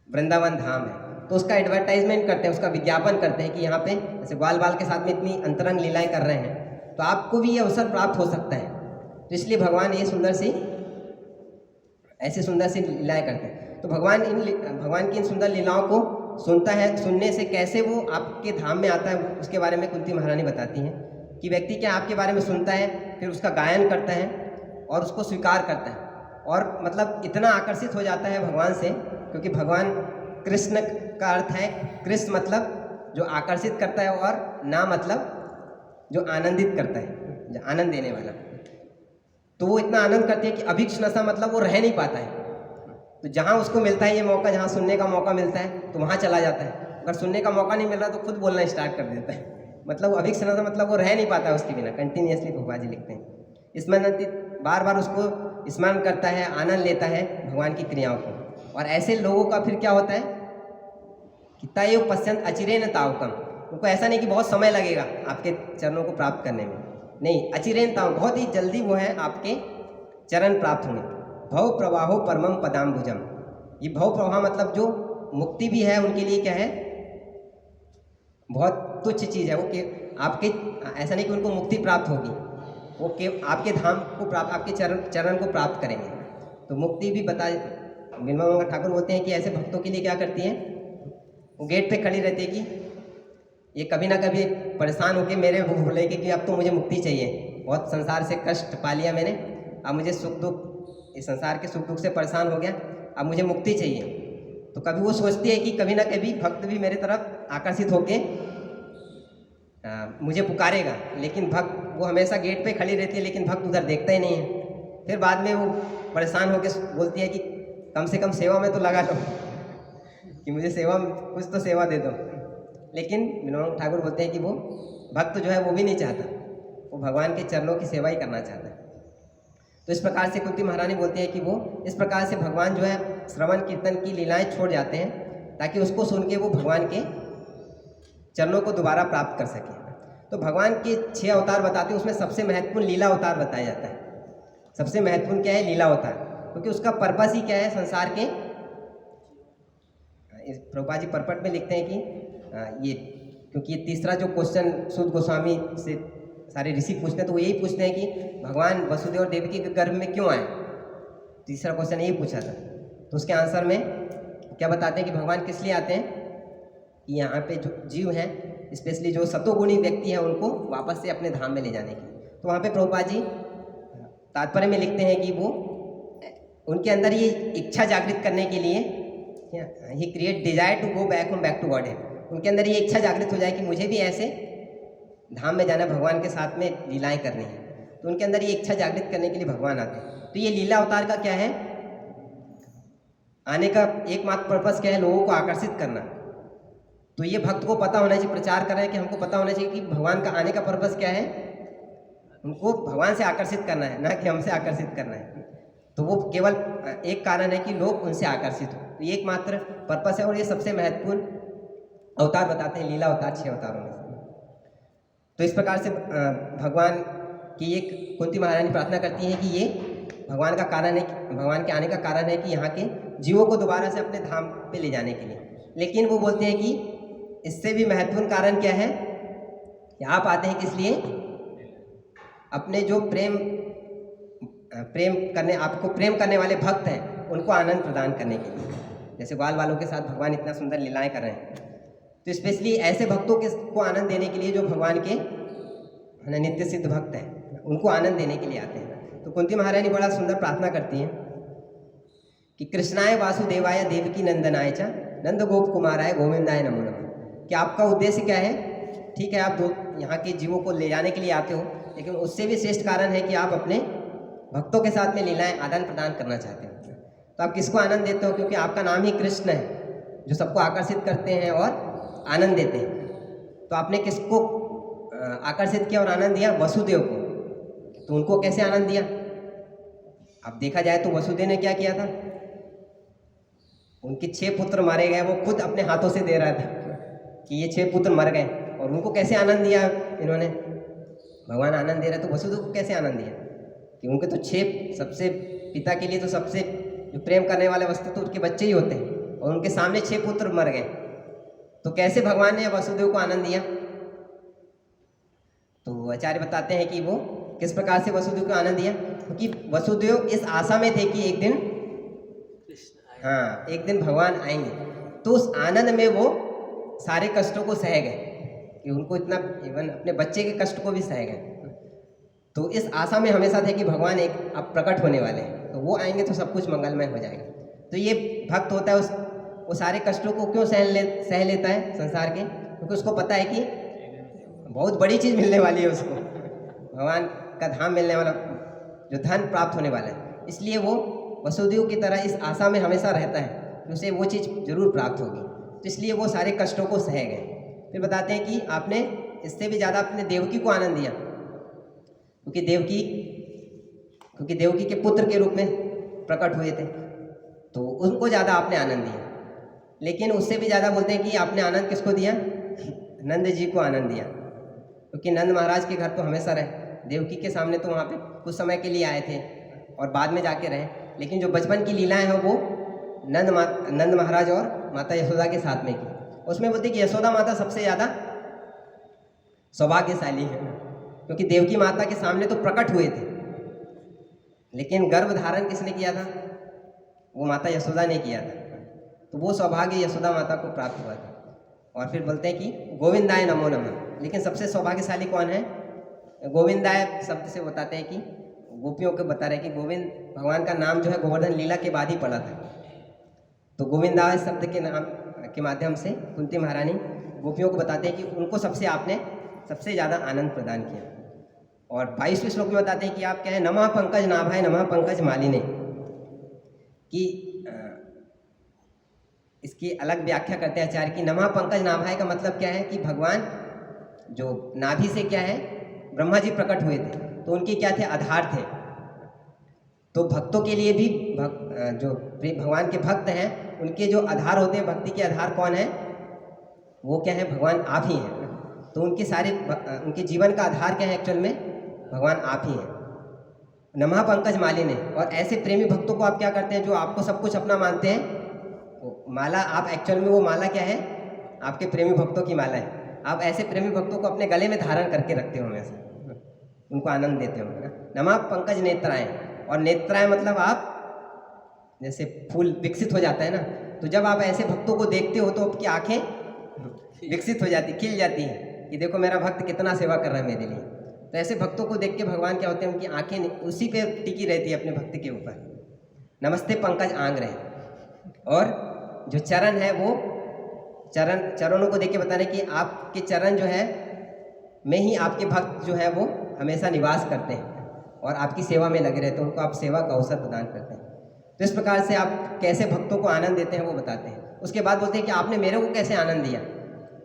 वृंदावन धाम है। तो उसका एडवर्टाइजमेंट करते हैं, उसका विज्ञापन करते हैं कि यहाँ पे जैसे ग्वाल बाल के साथ में इतनी अंतरंग लीलाएं कर रहे हैं, तो आपको भी ये अवसर प्राप्त हो सकता है। तो इसलिए भगवान ये ऐसे सुंदर सी लीलाएं करते हैं। तो भगवान की इन सुंदर लीलाओं को सुनता है, सुनने से कैसे वो आपके धाम में आता है, उसके बारे में कुंती महारानी बताती हैं कि व्यक्ति क्या आपके बारे में सुनता है, फिर उसका गायन करता है और उसको स्वीकार करता है, और मतलब इतना आकर्षित हो जाता है भगवान से, क्योंकि भगवान कृष्ण का अर्थ है, कृष्ण मतलब जो आकर्षित करता है, और ना मतलब जो आनंदित करता है, जो आनंद देने वाला। तो वो इतना आनंद करती है कि अभिक्षणसा मतलब वो रह नहीं पाता है। तो जहाँ उसको मिलता है ये मौका, जहाँ सुनने का मौका मिलता है तो वहाँ चला जाता है। अगर सुनने का मौका नहीं मिल रहा तो खुद बोलना स्टार्ट कर देता है। मतलब अभिक्षणसा मतलब वो रह नहीं पाता है उसके बिना, कंटिन्यूसली भगवान जी लिखते हैं। स्मरण बार बार उसको स्मरण करता है, आनंद लेता है भगवान की क्रियाओं को। और ऐसे लोगों का फिर क्या होता है कि तयो पश्यंत अचिरेन तावकम, उनको ऐसा नहीं कि बहुत समय लगेगा आपके चरणों को प्राप्त करने में, नहीं, अचिरेन ताव बहुत ही जल्दी वो है आपके चरण प्राप्त होंगे। भव प्रवाहो परमम पदाम्बुजम, ये भव प्रवाह मतलब जो मुक्ति भी है उनके लिए क्या है, बहुत तुच्छ चीज़ है वो, कि आपके ऐसा नहीं कि उनको मुक्ति प्राप्त होगी, वो आपके धाम को प्राप्त, आपके चरण को प्राप्त करेंगे। तो मुक्ति भी बिमला मंगल ठाकुर बोलते हैं कि ऐसे भक्तों के लिए क्या करती हैं, वो गेट पे खड़ी रहती है कि ये कभी ना कभी परेशान होकर मेरे बोले कि अब तो मुझे मुक्ति चाहिए, बहुत संसार से कष्ट पा लिया मैंने, अब मुझे सुख दुख, इस संसार के सुख दुख से परेशान हो गया, अब मुझे मुक्ति चाहिए। तो कभी वो सोचती है कि कभी ना कभी भक्त भी मेरे तरफ आकर्षित होके मुझे पुकारेगा, लेकिन भक्त, वो हमेशा गेट पे खड़ी रहती है लेकिन भक्त उधर देखता ही नहीं है। फिर बाद में वो परेशान होकर बोलती है कि कम से कम सेवा में तो लगा लो कि मुझे सेवा, कुछ तो सेवा दे दो। लेकिन विनोद ठाकुर बोलते हैं कि वो भक्त जो है वो भी नहीं चाहता, वो भगवान के चरणों की सेवा ही करना चाहता है। तो इस प्रकार से कुंती महारानी बोलते हैं कि वो इस प्रकार से भगवान जो है श्रवण कीर्तन की लीलाएं छोड़ जाते हैं ताकि उसको सुन के वो भगवान के चरणों को दोबारा प्राप्त कर सके। तो भगवान के 6 अवतार बताते हैं, उसमें सबसे महत्वपूर्ण लीला अवतार बताया जाता है। सबसे महत्वपूर्ण क्या है? लीला अवतार, क्योंकि उसका पर्पस ही क्या है संसार के। प्रभुपाद जी परपट में लिखते हैं कि ये, क्योंकि ये तीसरा जो क्वेश्चन सुद गोस्वामी से सारे ऋषि पूछते हैं, तो वो यही पूछते हैं कि भगवान वसुदेव और देवकी के गर्भ में क्यों आए। तीसरा क्वेश्चन यही पूछा था। तो उसके आंसर में क्या बताते हैं कि भगवान किस लिए आते हैं कि यहाँ पे जो जीव हैं, स्पेशली जो सतोगुणी व्यक्ति हैं, उनको वापस से अपने धाम में ले जाने के लिए। तो वहाँ पे प्रभुपाद जी तात्पर्य में लिखते हैं कि वो उनके अंदर ये इच्छा जागृत करने के लिए, ही create desire to go back to God है। उनके अंदर ये इच्छा जागृत हो जाए कि मुझे भी ऐसे धाम में जाना, भगवान के साथ में लीलाएं करनी है। तो उनके अंदर ये इच्छा जागृत करने के लिए भगवान आते हैं। तो ये लीला अवतार का क्या है, आने का एकमात्र पर्पस क्या है? लोगों को आकर्षित करना। तो ये भक्त को पता होना चाहिए, प्रचार कर रहे हैं कि हमको पता होना चाहिए कि भगवान का आने का पर्पस क्या है। उनको भगवान से आकर्षित करना है, ना कि हमसे आकर्षित करना है। तो वो केवल एक कारण है कि लोग उनसे आकर्षित हो। तो ये एकमात्र पर्पस है और ये सबसे महत्वपूर्ण अवतार बताते हैं, लीला अवतार 6 अवतारों में से। तो इस प्रकार से भगवान की एक कुंती महारानी प्रार्थना करती हैं कि ये भगवान का कारण है, भगवान के आने का कारण है कि यहाँ के जीवों को दोबारा से अपने धाम पे ले जाने के लिए। लेकिन वो बोलते हैं कि इससे भी महत्वपूर्ण कारण क्या है कि आप आते हैं किस लिए? अपने जो आपको प्रेम करने वाले भक्त हैं उनको आनंद प्रदान करने के लिए। जैसे ग्वाल वालों के साथ भगवान इतना सुंदर लीलाएं कर रहे हैं, तो स्पेशली ऐसे भक्तों को आनंद देने के लिए जो भगवान के नित्य सिद्ध भक्त हैं, उनको आनंद देने के लिए आते हैं। तो कुंती महारानी बड़ा सुंदर प्रार्थना करती हैं कि कृष्णाय वासुदेवाय देवकी नंदनाय च नंद गोप कुमाराय गोविंदाय नमो नमः। कि आपका उद्देश्य क्या है? ठीक है, आप यहाँ के जीवों को ले जाने के लिए आते हो, लेकिन उससे भी श्रेष्ठ कारण है कि आप अपने भक्तों के साथ में लीलाएं आदान प्रदान करना चाहते हो। तो आप किसको आनंद देते हो? क्योंकि आपका नाम ही कृष्ण है, जो सबको आकर्षित करते हैं और आनंद देते हैं। तो आपने किसको आकर्षित किया और आनंद दिया? वसुदेव को। तो उनको कैसे आनंद दिया? अब देखा जाए तो वसुदेव ने क्या किया था, उनके 6 पुत्र मारे गए, वो खुद अपने हाथों से दे रहा था कि ये 6 पुत्र मर गए। और उनको कैसे आनंद दिया इन्होंने? भगवान आनंद दे रहे, तो वसुदेव को कैसे आनंद दिया? कि उनके तो 6, सबसे पिता के लिए तो सबसे जो प्रेम करने वाले वस्तु तो उनके बच्चे ही होते हैं, और उनके सामने 6 पुत्र मर गए। तो कैसे भगवान ने वसुदेव को आनंद दिया? तो आचार्य बताते हैं कि वो किस प्रकार से वसुदेव को आनंद दिया। क्योंकि वसुदेव इस आशा में थे कि एक दिन भगवान आएंगे। तो उस आनंद में वो सारे कष्टों को सह गए, कि उनको इतना, इवन अपने बच्चे के कष्ट को भी सह गए। तो इस आशा में हमेशा थे कि भगवान एक अब प्रकट होने वाले हैं, तो वो आएंगे तो सब कुछ मंगलमय हो जाएगा। तो ये भक्त होता है वो सारे कष्टों को क्यों सह लेता है संसार के? क्योंकि उसको पता है कि बहुत बड़ी चीज़ मिलने वाली है उसको, भगवान का धाम मिलने वाला, जो धन प्राप्त होने वाला है। इसलिए वो वसुदेव की तरह इस आशा में हमेशा रहता है कि उसे वो चीज़ जरूर प्राप्त होगी। तो इसलिए वो सारे कष्टों को सह गए। फिर बताते हैं कि आपने इससे भी ज़्यादा अपने देवकी को आनंद दिया, क्योंकि देवकी के पुत्र के रूप में प्रकट हुए थे, तो उनको ज़्यादा आपने आनंद दिया। लेकिन उससे भी ज़्यादा बोलते हैं कि आपने आनंद किसको दिया? नंद जी को आनंद दिया, क्योंकि नंद महाराज के घर तो हमेशा रहे। देवकी के सामने तो वहाँ पे कुछ समय के लिए आए थे और बाद में जाके रहे, लेकिन जो बचपन की लीलाएं हैं वो नंद महाराज और माता यशोदा के साथ में की। उसमें बोलते हैं कि यशोदा माता सबसे ज़्यादा सौभाग्यशाली है, क्योंकि देवकी माता के सामने तो प्रकट हुए थे, लेकिन गर्भ धारण किसने किया था? वो माता यशोदा ने किया था। तो वो सौभाग्य यशोदा माता को प्राप्त हुआ था। और फिर बोलते हैं कि गोविंदाय नमो नमः। लेकिन सबसे सौभाग्यशाली कौन है? गोविंदाय शब्द से बताते हैं कि गोपियों को बता रहे हैं कि गोविंद भगवान का नाम जो है गोवर्धन लीला के बाद ही पड़ा था। तो गोविंदाय शब्द के नाम के माध्यम से कुंती महारानी गोपियों को बताते हैं कि उनको आपने सबसे ज़्यादा आनंद प्रदान किया। और 22वें श्लोक में बताते हैं कि आप क्या है, नमः पंकज नाभाय नमः पंकज मालिने, कि इसकी अलग व्याख्या करते हैं आचार्य की। नमः पंकज नाभाय का मतलब क्या है कि भगवान जो नाभि से क्या है ब्रह्मा जी प्रकट हुए थे, तो उनके क्या थे? आधार थे। तो भक्तों के लिए भी जो भगवान के भक्त हैं उनके जो आधार होते हैं, भक्ति के आधार कौन है? वो क्या है? भगवान आप ही हैं। तो उनके जीवन का आधार क्या है? एक्चुअल में भगवान आप ही हैं। नमः पंकज मालिने। और ऐसे प्रेमी भक्तों को आप क्या करते हैं जो आपको सब कुछ अपना मानते हैं? माला आप एक्चुअल में वो माला क्या है? आपके प्रेमी भक्तों की माला है। आप ऐसे प्रेमी भक्तों को अपने गले में धारण करके रखते हो, हमेशा उनको आनंद देते हो ना। नमः पंकज नेत्राएं। और नेत्राएं मतलब आप जैसे फूल विकसित हो जाता है ना, तो जब आप ऐसे भक्तों को देखते हो तो आपकी आंखें विकसित हो जाती, खिल जाती हैं कि देखो मेरा भक्त कितना सेवा कर रहा है मेरे लिए। तो ऐसे भक्तों को देख के भगवान क्या होते हैं, उनकी आंखें उसी पे टिकी रहती है अपने भक्त के ऊपर। नमस्ते पंकज आंग रहे। और जो चरण है वो चरणों को देख के बता रहे कि आपके चरण जो है में ही आपके भक्त जो है वो हमेशा निवास करते हैं और आपकी सेवा में लगे रहते हैं, उनको आप सेवा का अवसर प्रदान करते हैं। तो इस प्रकार से आप कैसे भक्तों को आनंद देते हैं वो बताते हैं। उसके बाद बोलते हैं कि आपने मेरे को कैसे आनंद दिया।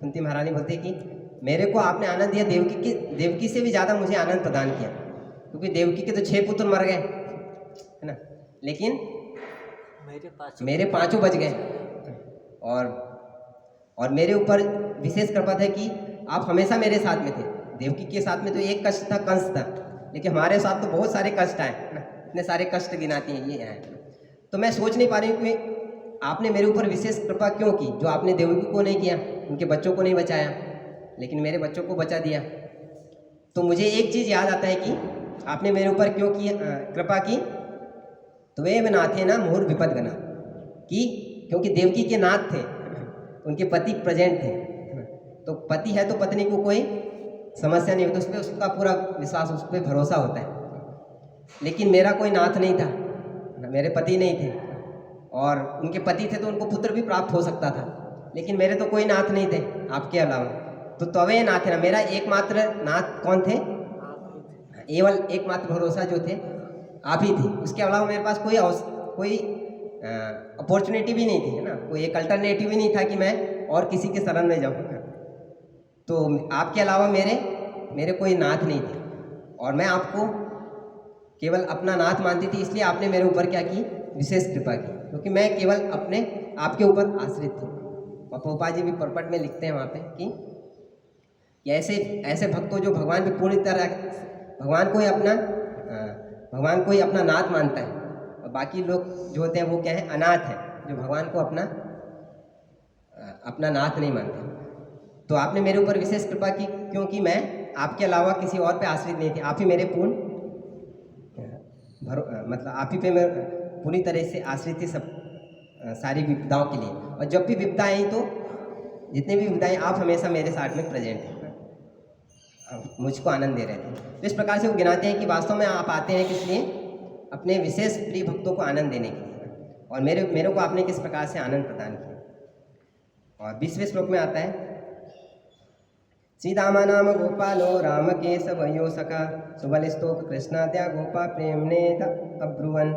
कुंती महारानी बोलती है कि मेरे को आपने आनंद दिया, देवकी से भी ज़्यादा मुझे आनंद प्रदान किया, क्योंकि देवकी के तो 6 पुत्र मर गए है ना, लेकिन मेरे 5 बच गए। और मेरे ऊपर विशेष कृपा था कि आप हमेशा मेरे साथ में थे। देवकी के साथ में तो एक कष्ट था, कंस था, लेकिन हमारे साथ तो बहुत सारे कष्ट आए ना, इतने सारे कष्ट गिनाती हैं ये आए। तो मैं सोच नहीं पा रही हूँ कि आपने मेरे ऊपर विशेष कृपा क्यों की, जो आपने देवकी को नहीं किया, उनके बच्चों को नहीं बचाया, लेकिन मेरे बच्चों को बचा दिया। तो मुझे एक चीज़ याद आता है कि आपने मेरे ऊपर क्यों की कृपा की। त्वेव नाथे ना मुहुर विपद गना, कि क्योंकि देवकी के नाथ थे, उनके पति प्रेजेंट थे, तो पति है तो पत्नी को कोई समस्या नहीं होती, उस पर उसका पूरा विश्वास, उस पर भरोसा होता है। लेकिन मेरा कोई नाथ नहीं था, मेरे पति नहीं थे, और उनके पति थे तो उनको पुत्र भी प्राप्त हो सकता था, लेकिन मेरे तो कोई नाथ नहीं थे आपके अलावा। तो तवे नाथ है ना, मेरा एकमात्र नाथ कौन थे? केवल एकमात्र भरोसा जो थे आप ही थे। उसके अलावा मेरे पास कोई अपॉर्चुनिटी भी नहीं थी, है ना, कोई एक अल्टरनेटिव भी नहीं था कि मैं और किसी के शरण में जाऊँ। तो आपके अलावा मेरे कोई नाथ नहीं थे, और मैं आपको केवल अपना नाथ मानती थी, इसलिए आपने मेरे ऊपर क्या की? विशेष कृपा की, क्योंकि मैं केवल अपने आपके ऊपर आश्रित थी। और पोपा जी भी परपट में लिखते हैं वहाँ पे कि ऐसे भक्तों जो भगवान पे पूरी तरह भगवान को ही अपना नाथ मानता है, और बाकी लोग जो होते हैं वो क्या है? अनाथ है, जो भगवान को अपना नाथ नहीं मानते। तो आपने मेरे ऊपर विशेष कृपा की, क्योंकि मैं आपके अलावा किसी और पे आश्रित नहीं थी। आप ही मेरे मतलब आप ही पे मैं पूरी तरह से आश्रित थी सब सारी विपदाओं के लिए। और जब भी विपदा आई तो जितने भी विपदाएं आप हमेशा मेरे साथ में प्रेजेंट हैं, मुझको आनंद दे रहे थे। तो इस प्रकार से वो गिनाते हैं कि वास्तव में आप आते हैं किस लिए? अपने विशेष प्रिय भक्तों को आनंद देने के लिए। और मेरे को आपने किस प्रकार से आनंद प्रदान किया। और 20वें श्लोक में आता है, श्रीदामा नाम गोपालो राम केशवयो सखा सुबल स्तोक कृष्णाद्या गोपा प्रेमने अब्रुवन।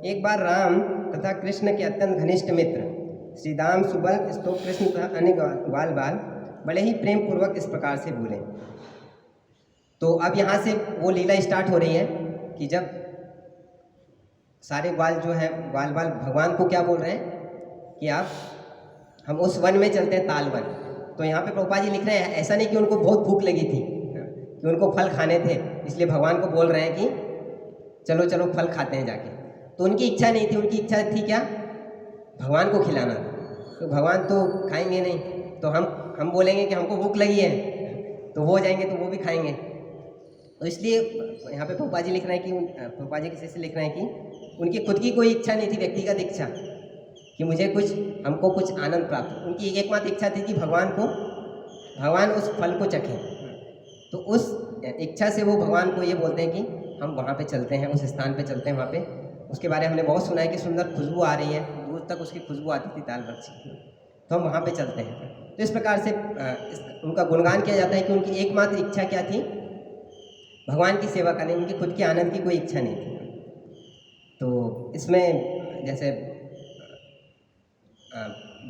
एक बार राम तथा कृष्ण के अत्यंत घनिष्ठ मित्र श्रीदाम सुबल स्तोक कृष्ण तथा अन्य ग्वाल बाल बड़े ही प्रेम पूर्वक इस प्रकार से बोले। तो अब यहाँ से वो लीला स्टार्ट हो रही है कि जब सारे ग्वाल जो है ग्वाल बाल भगवान को क्या बोल रहे हैं कि आप हम उस वन में चलते हैं, ताल वन। तो यहाँ पे प्रभुपाद जी लिख रहे हैं, ऐसा नहीं कि उनको बहुत भूख लगी थी कि उनको फल खाने थे, इसलिए भगवान को बोल रहे हैं कि चलो चलो फल खाते हैं जाके। तो उनकी इच्छा नहीं थी, उनकी इच्छा थी क्या? भगवान को खिलाना। तो भगवान तो खाएंगे नहीं, तो हम बोलेंगे कि हमको भूख लगी है, तो वो हो जाएंगे तो वो भी खाएंगे। तो इसलिए यहाँ पे पप्पा जी लिख रहे हैं कि पप्पा जी किसी से लिख रहे हैं कि उनकी खुद की कोई इच्छा नहीं थी, व्यक्तिगत इच्छा कि मुझे हमको कुछ आनंद प्राप्त हो। उनकी एकमात्र इच्छा थी कि भगवान उस फल को चखें। तो उस इच्छा से वो भगवान को ये बोलते हैं कि हम वहाँ पे चलते हैं, उस स्थान पे चलते हैं। वहाँ पे उसके बारे में हमने बहुत सुना है कि सुंदर खुशबू आ रही है, दूर तक उसकी खुशबू आती थी ताल वृक्ष की, तो हम वहाँ पे चलते हैं। तो इस प्रकार से उनका गुणगान किया जाता है कि उनकी एकमात्र इच्छा क्या थी, भगवान की सेवा करनी, उनकी खुद के आनंद की कोई इच्छा नहीं थी। तो इसमें जैसे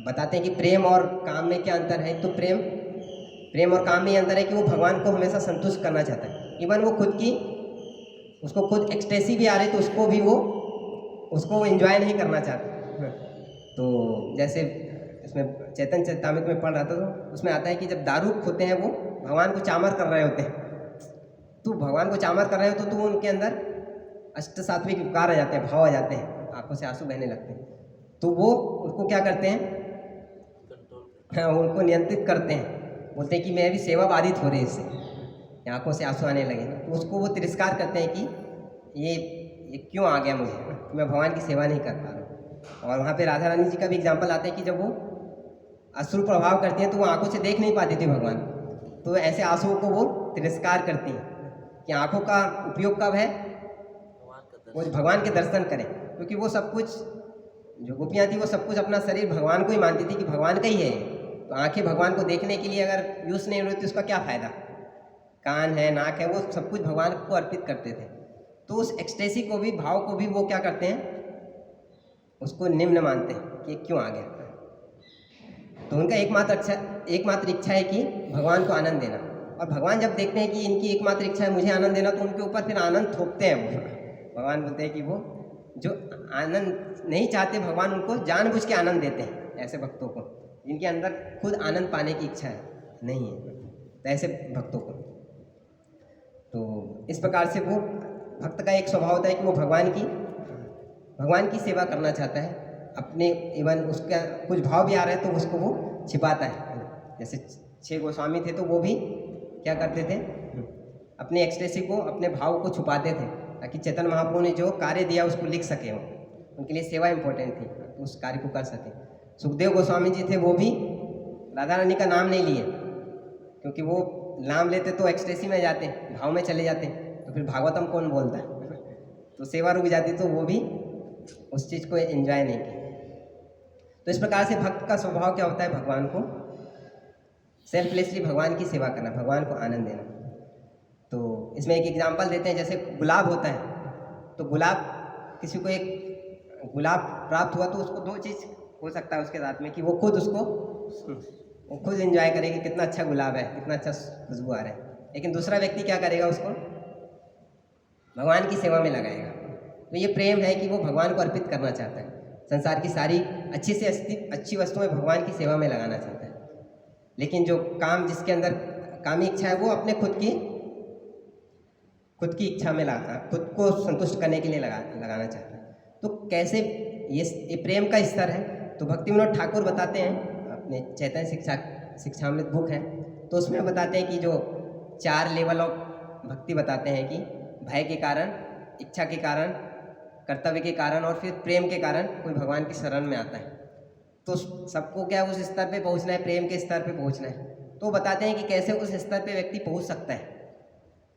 बताते हैं कि प्रेम और काम में क्या अंतर है। तो प्रेम और काम में ये अंतर है कि वो भगवान को हमेशा संतुष्ट करना चाहता है। इवन वो उसको खुद एक्सटेसी भी आ रही तो उसको एंजॉय नहीं करना चाहता। तो जैसे इसमें चैतन्य चरितामृत में पढ़ रहा था तो उसमें आता है कि जब दारूक होते हैं वो भगवान को चामर कर रहे होते हैं, तो भगवान को चामर कर रहे होते तो वो उनके अंदर अष्ट सात्विक विकार आ जाते हैं, भाव आ जाते हैं, आंखों से आंसू बहने लगते हैं। तो वो उनको क्या करते हैं, हाँ, उनको नियंत्रित करते हैं, बोलते हैं कि मैं भी सेवा बाधित हो रही है इससे, आंखों से आंसू आने लगे। तो उसको वो तिरस्कार करते हैं कि ये क्यों आ गया मुझे, मैं भगवान की सेवा नहीं कर पा रहा हूँ। और वहाँ पे राधा रानी जी का भी एग्जाम्पल आता है कि जब वो अश्रु प्रभाव करती हैं तो वो आंखों से देख नहीं पाती थी भगवान, तो ऐसे आंसुओं को वो तिरस्कार करती हैं कि आंखों का उपयोग कब है, वो भगवान के दर्शन करें। क्योंकि वो सब कुछ जो गोपियाँ थी वो सब कुछ अपना शरीर भगवान को ही मानती थी कि भगवान का ही है, तो आंखें भगवान को देखने के लिए अगर यूज़ नहीं हो रही तो उसका क्या फ़ायदा, कान है, नाक है, वो सब कुछ भगवान को अर्पित करते थे। तो उस एक्सटेसी को भी, भाव को भी वो क्या करते हैं, उसको निम्न मानते हैं कि क्यों आ गया। तो उनका एकमात्र इच्छा है कि भगवान को आनंद देना। और भगवान जब देखते हैं कि इनकी एकमात्र इच्छा है मुझे आनंद देना, तो उनके ऊपर फिर आनंद थोपते हैं वो। भगवान बोलते हैं कि वो जो आनंद नहीं चाहते, भगवान उनको जानबूझ के आनंद देते हैं ऐसे भक्तों को जिनके अंदर खुद आनंद पाने की इच्छा नहीं है, तो ऐसे भक्तों को। तो इस प्रकार से वो भक्त का एक स्वभाव होता है कि वो भगवान की सेवा करना चाहता है अपने, इवन उसका कुछ भाव भी आ रहा है तो उसको वो छिपाता है। जैसे 6 गोस्वामी थे तो वो भी क्या करते थे, अपने एक्सटेसी को, अपने भाव को छुपाते थे ताकि चैतन्य महाप्रभु ने जो कार्य दिया उसको लिख सके। वो उनके लिए सेवा इंपॉर्टेंट थी, तो उस कार्य को कर सके। सुखदेव गोस्वामी जी थे, वो भी राधा रानी का नाम नहीं लिए, क्योंकि वो नाम लेते तो एक्सटेसी में जाते, भाव में चले जाते, तो फिर भागवतम कौन बोलता है, तो सेवा रुक जाती, तो वो भी उस चीज़ को एंजॉय नहीं की। तो इस प्रकार से भक्त का स्वभाव क्या होता है, भगवान को सेल्फलेसली भगवान की सेवा करना, भगवान को आनंद देना। तो इसमें एक एग्जांपल देते हैं, जैसे गुलाब होता है, तो किसी को एक गुलाब प्राप्त हुआ तो उसको 2 चीज़ हो सकता है उसके साथ में, कि वो खुद एंजॉय करेगी, कितना अच्छा गुलाब है, कितना अच्छा खुशबू आ रहा है। लेकिन दूसरा व्यक्ति क्या करेगा, उसको भगवान की सेवा में लगाएगा। तो ये प्रेम है कि वो भगवान को अर्पित करना चाहता है, संसार की सारी अच्छी वस्तुएं भगवान की सेवा में लगाना चाहता है। लेकिन जो काम, जिसके अंदर कामी इच्छा है, वो अपने खुद की इच्छा में खुद को संतुष्ट करने के लिए लगाना चाहता है। तो कैसे ये प्रेम का स्तर है, तो भक्ति विनोद ठाकुर बताते हैं, अपने चैतन्य शिक्षामृत बुक है, तो उसमें बताते हैं कि जो 4 लेवल ऑफ भक्ति बताते हैं कि भय के कारण, इच्छा के कारण, कर्तव्य के कारण और फिर प्रेम के कारण कोई भगवान की शरण में आता है। तो सबको क्या उस स्तर पे पहुंचना है, प्रेम के स्तर पे पहुंचना है। तो बताते हैं कि कैसे उस स्तर पे व्यक्ति पहुंच सकता है।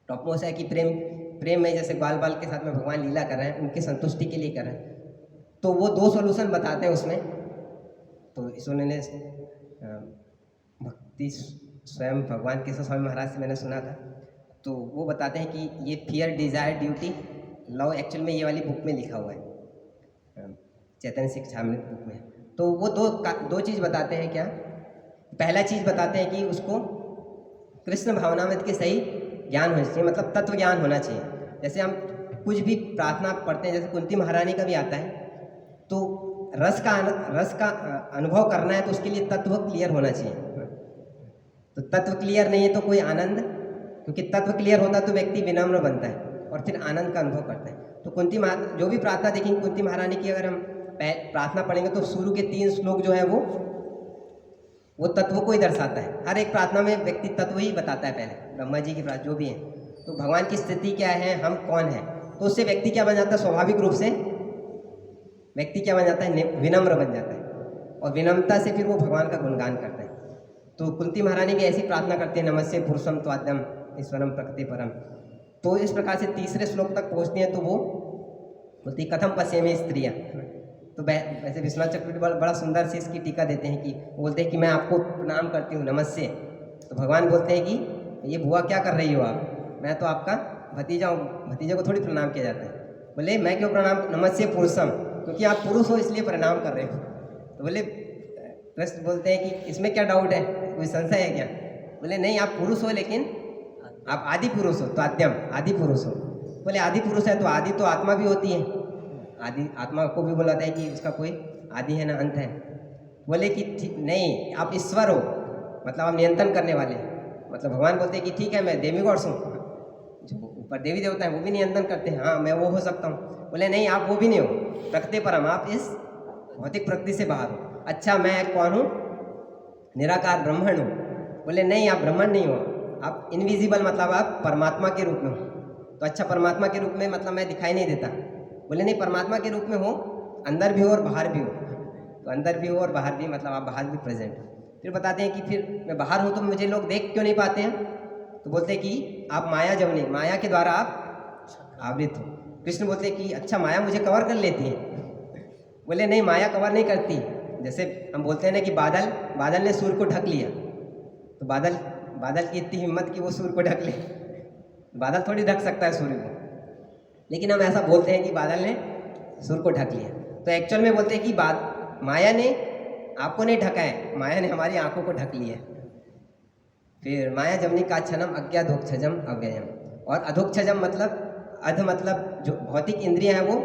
टॉप मोस्ट है कि प्रेम में जैसे बाल के साथ में भगवान लीला कर रहे हैं, उनकी संतुष्टि के लिए कर रहे हैं, तो वो 2 सॉल्यूशन बताते हैं उसमें। तो इस उन्होंने भक्ति स्वयं भगवान केशव स्वामी महाराज से मैंने सुना था, तो वो बताते हैं कि ये fear, desire, duty, love actual में ये वाली बुक में लिखा हुआ है, चैतन्य शिक्षामृत बुक में। तो वो दो चीज़ बताते हैं। क्या? पहला चीज़ बताते हैं कि उसको कृष्ण भावनामृत के सही ज्ञान होना चाहिए, मतलब तत्व ज्ञान होना चाहिए। जैसे हम कुछ भी प्रार्थना पढ़ते हैं, जैसे कुंती महारानी का भी आता है, तो रस का अनुभव करना है तो उसके लिए तत्व क्लियर होना चाहिए। तो तत्व क्लियर नहीं है तो कोई आनंद, क्योंकि तत्व क्लियर होता तो व्यक्ति विनम्र बनता है और फिर आनंद का अनुभव करता है। तो जो भी प्रार्थना देखेंगे कुंती महारानी की, अगर हम प्रार्थना पढ़ेंगे तो शुरू के 3 श्लोक जो है वो वो तत्व को ही दर्शाता है। हर एक प्रार्थना में व्यक्ति तत्व ही बताता है पहले, ब्रह्मा जी की प्रार्थना जो भी है। तो भगवान की स्थिति क्या है, हम कौन है, तो उससे व्यक्ति क्या बन जाता है, स्वाभाविक रूप से व्यक्ति क्या बन जाता है, विनम्र बन जाता है। और विनम्रता से फिर वो भगवान का गुणगान करता है। तो कुंती महारानी भी ऐसी प्रार्थना करते हैं, नमस्ते पुरुषम त्वाद्यम ईश्वरम प्रकृति परम। तो इस प्रकार से तीसरे श्लोक तक पहुँचती हैं तो वो बोलती कथम पश्यमे स्त्रियाँ। तो वैसे विश्वनाथ चक्रवर्ती बड़ा सुंदर से इसकी टीका देते हैं कि बोलते हैं कि मैं आपको प्रणाम करती हूँ, नमस्ते। तो भगवान बोलते हैं कि ये बुआ क्या कर रही हो आप, मैं तो आपका भतीजा हूँ, भतीजे को थोड़ी प्रणाम किया जाता है। बोले मैं क्यों प्रणाम, नमस्ते पुरुषम, क्योंकि आप पुरुष हो इसलिए प्रणाम कर रहे हो। तो बोले कृष्ण बोलते हैं कि इसमें क्या डाउट है, कोई संशय है क्या। बोले नहीं, आप पुरुष हो लेकिन आप आदि पुरुष हो, तो आद्यम आदि पुरुष हो। बोले आदि पुरुष है तो आदि तो आत्मा भी होती है, आदि आत्मा को भी बोला है कि उसका कोई आदि है ना अंत है। बोले कि नहीं, आप ईश्वर हो, मतलब आप नियंत्रण करने वाले। मतलब भगवान बोलते हैं कि ठीक है मैं देवीगॉड्स हूँ, जो ऊपर देवी देवता है वो भी नियंत्रण करते हैं, हाँ मैं वो हो सकता हूँ। बोले नहीं, आप वो भी नहीं हो, प्रकृति परम, आप इस भौतिक प्रकृति से बाहर हो। अच्छा मैं कौन हूँ, निराकार ब्रह्मण हूँ। बोले नहीं, आप ब्रह्मण नहीं हो, आप इनविजिबल, मतलब आप परमात्मा के रूप में हो। तो अच्छा परमात्मा के रूप में मतलब मैं दिखाई नहीं देता। बोले नहीं, परमात्मा के रूप में हो, अंदर भी हो और बाहर भी हो। तो अंदर भी हो और बाहर भी, मतलब आप बाहर भी प्रेजेंट हो। फिर बताते हैं कि फिर मैं बाहर हूँ तो मुझे लोग देख क्यों नहीं पाते हैं। तो बोलते हैं कि आप माया जवनी, माया के द्वारा आप आवृत हो। कृष्ण बोलते हैं कि अच्छा माया मुझे कवर कर लेती है। बोले नहीं, माया कवर नहीं करती। जैसे हम बोलते हैं ना कि बादल ने सूर्य को ढक लिया, तो बादल की इतनी हिम्मत कि वो सूर्य को ढक ले, बादल थोड़ी ढक सकता है सूर्य को। लेकिन हम ऐसा बोलते हैं कि बादल ने सूर्य को ढक लिया। तो एक्चुअल में बोलते हैं कि माया ने आपको नहीं ढका है, माया ने हमारी आंखों को ढक लिया। फिर माया जमनी का क्षणम अज्ञाधोक्षजम अव्ययम। और अधोक्षजम मतलब अध, मतलब जो भौतिक इंद्रियां हैं वो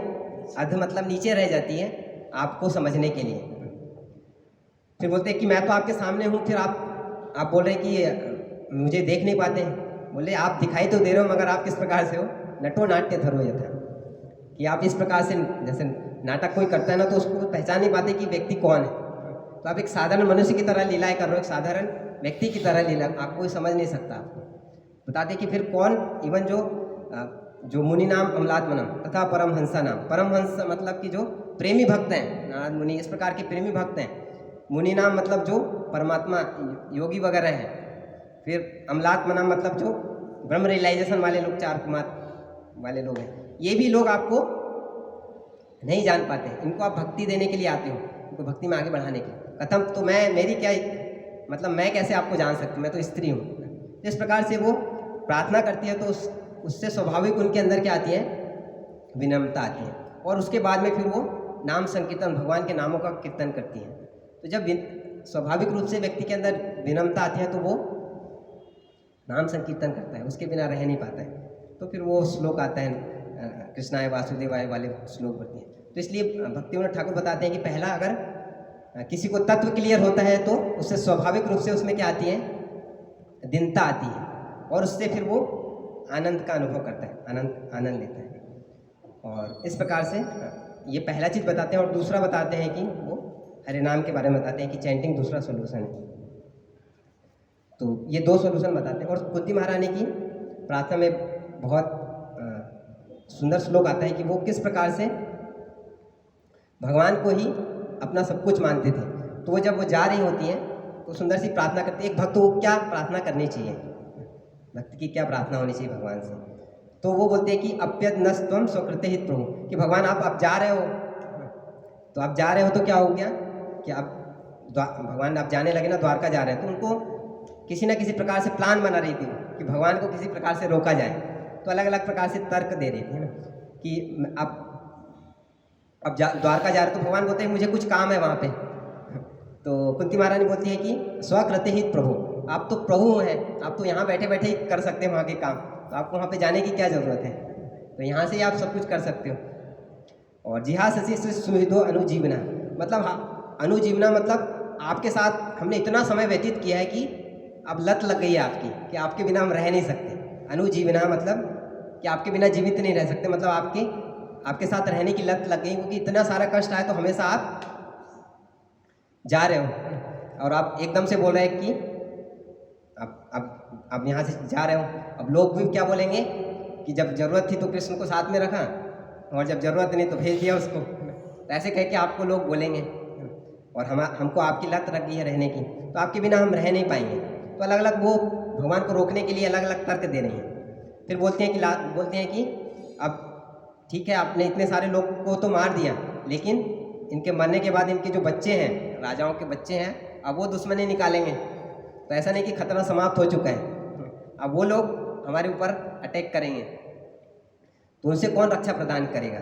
अध मतलब नीचे रह जाती है आपको समझने के लिए। फिर बोलते हैं कि मैं तो आपके सामने हूँ, फिर आप बोल रहे हैं कि मुझे देख नहीं पाते हैं। बोले आप दिखाई तो दे रहे हो, मगर आप किस प्रकार से हो, नटो नाट्य धरो यथा, कि आप इस प्रकार से, जैसे नाटक कोई करता है ना तो उसको पहचान नहीं पाते कि व्यक्ति कौन है। तो आप एक साधारण मनुष्य की तरह लीलाएं कर रहे हो, एक साधारण व्यक्ति की तरह लीला, आप कोई समझ नहीं सकता। आपको बताते कि फिर कौन, इवन जो मुनि नाम अमलात्मनम तथा परमहंसा नाम, परमहंस मतलब कि जो प्रेमी भक्त हैं, नारद मुनि इस प्रकार के प्रेमी भक्त हैं। मुनि नाम मतलब जो परमात्मा योगी वगैरह हैं। फिर अमलात्मनम मतलब जो ब्रह्म रियलाइजेशन वाले लोग, 4 कुमार वाले लोग हैं। ये भी लोग आपको नहीं जान पाते, इनको आप भक्ति देने के लिए आते हो, इनको भक्ति में आगे बढ़ाने के लिए। कथम, तो मेरी क्या मतलब, मैं कैसे आपको जान सकती हूँ, मैं तो स्त्री हूँ। इस प्रकार से वो प्रार्थना करती है तो उससे स्वाभाविक उनके अंदर क्या आती है, विनम्रता आती है। और उसके बाद में फिर वो नाम संकीर्तन, भगवान के नामों का कीर्तन करती है। तो जब स्वाभाविक रूप से व्यक्ति के अंदर विनम्रता आती है तो वो नाम संकीर्तन करता है, उसके बिना रह नहीं पाता है। तो फिर वो श्लोक आता है, कृष्णाय वासुदेवाय वाले श्लोक पढ़ते हैं। तो इसलिए भक्तिविनोद ठाकुर बताते हैं कि पहला अगर किसी को तत्व क्लियर होता है तो उससे स्वाभाविक रूप से उसमें क्या आती है, दीनता आती है, और उससे फिर वो आनंद का अनुभव करता है, आनंद लेता है। और इस प्रकार से ये पहला चीज़ बताते हैं। और दूसरा बताते हैं कि वो हरे नाम के बारे में बताते हैं कि चैंटिंग दूसरा सोल्यूशन है। तो ये 2 सोल्यूशन बताते हैं। और कुंती महारानी की प्रार्थना में बहुत सुंदर श्लोक आता है कि वो किस प्रकार से भगवान को ही अपना सब कुछ मानते थे। तो वो जब वो जा रही होती हैं तो सुंदर सी प्रार्थना करती है। एक भक्त को क्या प्रार्थना करनी चाहिए, भक्त की क्या प्रार्थना होनी चाहिए भगवान से, तो वो बोलते हैं कि अप्यद नस्तम स्वकृत हित प्रभु, कि भगवान आप जा रहे हो, तो आप जा रहे हो तो क्या हो गया कि आप भगवान आप जाने लगे ना, द्वारका जा रहे हैं। तो उनको किसी ना किसी प्रकार से प्लान बना रही थी कि भगवान को किसी प्रकार से रोका जाए। तो अलग अलग प्रकार से तर्क दे रही थी ना कि अब द्वारका जा रहे, तो भगवान बोलते हैं मुझे कुछ काम है वहाँ पे। तो कुंती महारानी बोलती है कि स्वकृत हित प्रभु, आप तो प्रभु हैं, आप तो यहाँ बैठे बैठे ही कर सकते हैं वहाँ के काम, तो आपको वहाँ पे जाने की क्या ज़रूरत है, तो यहाँ से ही आप सब कुछ कर सकते हो। और जिहाससी सुहृदो अनुजीवना, मतलब हाँ, अनुजीवना मतलब आपके साथ हमने इतना समय व्यतीत किया है कि अब लत लग गई है आपकी, कि आपके बिना हम रह नहीं सकते। अनुजीवना मतलब कि आपके बिना जीवित नहीं रह सकते, मतलब आपके साथ रहने की लत लग गई, क्योंकि इतना सारा कष्ट आया तो हमेशा आप जा रहे हो। और आप एकदम से बोल रहे हैं कि अब यहाँ से जा रहे हो, अब लोग भी क्या बोलेंगे कि जब ज़रूरत थी तो कृष्ण को साथ में रखा और जब ज़रूरत नहीं तो भेज दिया उसको। तो ऐसे कह के आपको लोग बोलेंगे और हमको आपकी लत लग गई है रहने की, तो आपके बिना हम रह नहीं पाएंगे। तो अलग अलग वो भगवान को रोकने के लिए अलग अलग तर्क दे रही हैं। फिर बोलते हैं कि अब ठीक है, आपने इतने सारे लोग को तो मार दिया, लेकिन इनके मरने के बाद इनके जो बच्चे हैं, राजाओं के बच्चे हैं, अब वो दुश्मनी निकालेंगे। तो ऐसा नहीं कि खतरा समाप्त हो चुका है, अब वो लोग हमारे ऊपर अटैक करेंगे, तो उनसे कौन रक्षा प्रदान करेगा।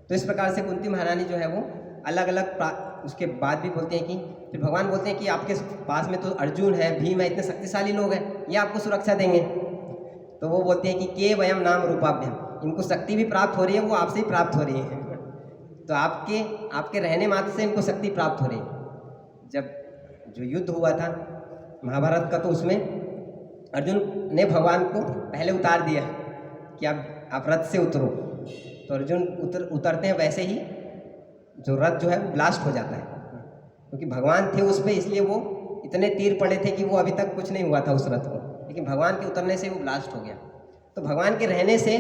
तो इस प्रकार से कुंती महारानी जो है वो अलग अलग उसके बाद भी बोलते हैं कि फिर भगवान बोलते हैं कि आपके पास में तो अर्जुन है, भीम है, इतने शक्तिशाली लोग हैं, ये आपको सुरक्षा देंगे। तो वो बोलते हैं कि के वयम नाम रूपाभ्यम, इनको शक्ति भी प्राप्त हो रही है, वो आपसे ही प्राप्त हो रही है। तो आपके रहने मात्र से इनको शक्ति प्राप्त हो रही है। जब जो युद्ध हुआ था महाभारत का, तो उसमें अर्जुन ने भगवान को पहले उतार दिया कि आप रथ से उतरो। तो अर्जुन उतरते हैं, वैसे ही जो रथ जो है वो ब्लास्ट हो जाता है, क्योंकि भगवान थे उस पर, इसलिए वो इतने तीर पड़े थे कि वो अभी तक कुछ नहीं हुआ था उस रथ को, लेकिन भगवान के उतरने से वो ब्लास्ट हो गया। तो भगवान के रहने से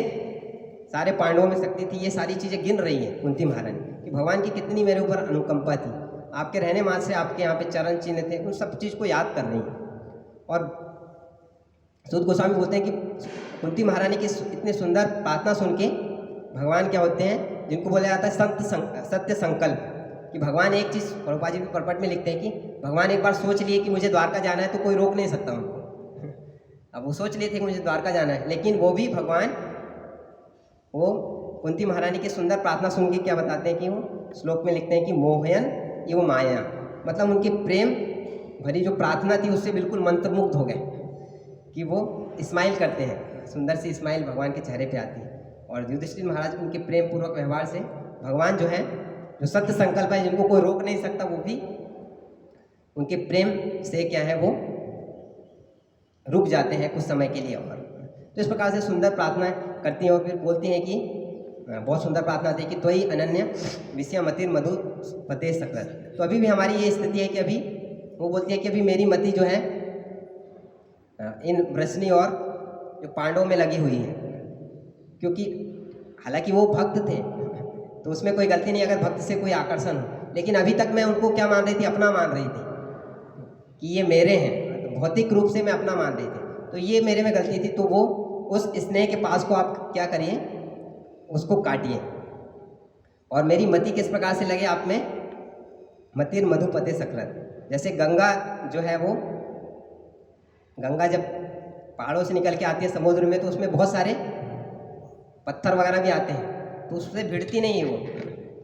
सारे पांडवों में शक्ति थी। ये सारी चीज़ें गिन रही है कुंती महारानी कि भगवान की कितनी मेरे ऊपर अनुकंपा थी। आपके रहने मात्र से आपके यहाँ पे चरण चिन्ह थे, उन सब चीज़ को याद कर रही है। और सूत गोस्वामी बोलते हैं कि कुंती महारानी की इतने सुंदर प्रार्थना सुन के भगवान क्या होते हैं, जिनको बोला जाता है सत्य संकल्प, कि भगवान एक चीज़, प्रभुपाद जी भी परपट में लिखते हैं कि भगवान एक बार सोच लिए कि मुझे द्वारका जाना है, तो कोई रोक नहीं सकता उनको। अब वो सोच लिए थे कि मुझे द्वारका जाना है, लेकिन वो भी भगवान वो कुंती महारानी की सुंदर प्रार्थना सुन के क्या बताते हैं कि वो श्लोक में लिखते हैं कि मोहयन ये वो माया, मतलब उनकी प्रेम भरी जो प्रार्थना थी उससे बिल्कुल मंत्रमुग्ध हो गए कि वो स्माइल करते हैं, सुंदर सी स्माइल भगवान के चेहरे पे आती है। और युधिष्ठिर महाराज उनके प्रेम पूर्वक व्यवहार से भगवान जो है, जो सत्य संकल्प है, जिनको कोई रोक नहीं सकता, वो भी उनके प्रेम से क्या है वो रुक जाते हैं कुछ समय के लिए। और तो इस प्रकार से सुंदर प्रार्थना करती हैं और फिर बोलती हैं कि बहुत सुंदर प्रार्थना थी कि त्वयि अनन्य विषयमतिर मधु पते सकल। तो अभी भी हमारी ये स्थिति है कि अभी वो बोलती है कि अभी मेरी मति जो है इन वृष्णि और जो पांडवों में लगी हुई है, क्योंकि हालांकि वो भक्त थे तो उसमें कोई गलती नहीं अगर भक्त से कोई आकर्षण हो, लेकिन अभी तक मैं उनको क्या मान रही थी, अपना मान रही थी कि ये मेरे हैं, तो भौतिक रूप से मैं अपना मान रही थी, तो ये मेरे में गलती थी। तो वो उस स्नेह के पास को आप क्या करिए, उसको काटिए। और मेरी मति किस प्रकार से लगे आप में, मतिर मधुपते सक्रत, जैसे गंगा जो है वो, गंगा जब पहाड़ों से निकल के आती है समुद्र में, तो उसमें बहुत सारे पत्थर वगैरह भी आते हैं, तो उससे भिड़ती नहीं है वो,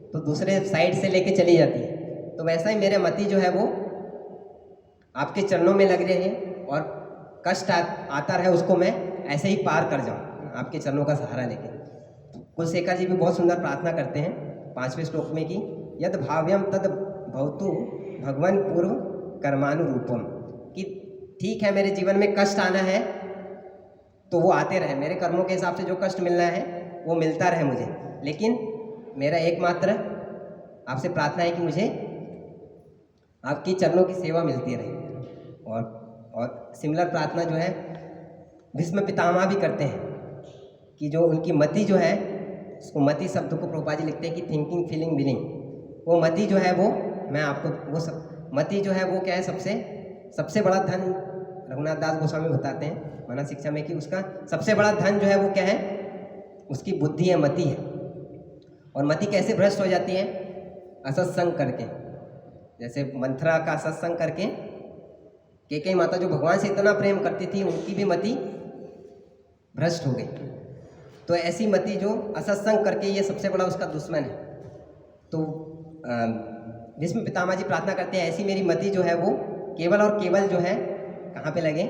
तो दूसरे साइड से लेके चली जाती है। तो वैसा ही मेरे मति जो है वो आपके चरणों में लग रहे हैं, और कष्ट आता रहे उसको मैं ऐसे ही पार कर जाऊँ आपके चरणों का सहारा लेके। कुलशेखर जी भी बहुत सुंदर प्रार्थना करते हैं 5वें श्लोक में कि यद भाव्यम तद भवतु भगवान पूर्व कर्मानुरूपम, कि ठीक है मेरे जीवन में कष्ट आना है तो वो आते रहे, मेरे कर्मों के हिसाब से जो कष्ट मिलना है वो मिलता रहे मुझे, लेकिन मेरा एकमात्र आपसे प्रार्थना है कि मुझे आपकी चरणों की सेवा मिलती रहे। और सिमिलर प्रार्थना जो है भीष्म पितामह भी करते हैं कि जो उनकी मति जो है, उसको मति शब्द को प्रभुपाद जी लिखते हैं कि थिंकिंग फीलिंग विलिंग, वो मति जो है वो, मैं आपको वो सब मति जो है वो क्या है, सबसे बड़ा धन रघुनाथ दास गोस्वामी बताते हैं मानव शिक्षा में कि उसका सबसे बड़ा धन जो है वो क्या है, उसकी बुद्धि है, मति है। और मति कैसे भ्रष्ट हो जाती है, असत्संग करके, जैसे मंथरा का सत्संग करके कैकेयी माता जो भगवान से इतना प्रेम करती थी, उनकी भी मति भ्रष्ट हो गई। तो ऐसी मति जो असत्संग करके, ये सबसे बड़ा उसका दुश्मन है। तो भीष्म पितामह जी प्रार्थना करते हैं ऐसी मेरी मति जो है वो केवल और केवल जो है कहाँ पे लगे,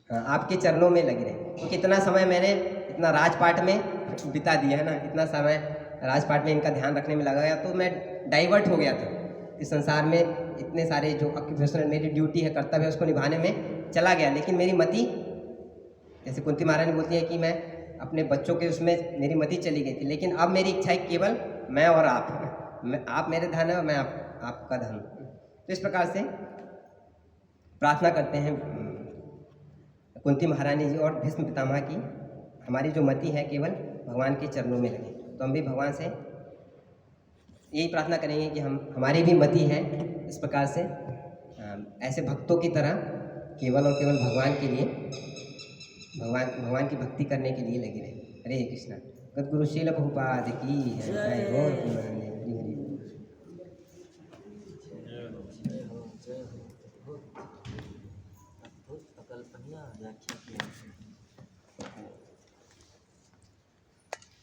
आपके चरणों में लगी रहे। तो कितना समय मैंने इतना राजपाट में बिता दिया है ना, इतना समय राजपाट में इनका ध्यान रखने में लगा गया, तो मैं डाइवर्ट हो गया था इस संसार में, इतने सारे जो ऑक्यूपेशनल मेरी ड्यूटी है, कर्तव्य है, उसको निभाने में चला गया। लेकिन मेरी मति, जैसे कुंती महारानी बोलती है कि मैं अपने बच्चों के उसमें मेरी मति चली गई थी, लेकिन अब मेरी इच्छा है केवल मैं और आप मेरे धन है और मैं आपका धन। तो तो इस प्रकार से प्रार्थना करते हैं कुंती महारानी जी और भीष्म पितामह की हमारी जो मति है केवल भगवान के चरणों में लगे। तो हम भी भगवान से यही प्रार्थना करेंगे कि हमारी भी मति है इस प्रकार से ऐसे भक्तों की तरह केवल और केवल भगवान के लिए भगवान की भक्ति करने के लिए लगी रहे। हरे कृष्णा। सद्गुरु शील प्रभुपाद की है। जय गौर प्रेमानंद। हरि हरि बोल। जय हो अद्भुत अकल्पनीय व्याख्या।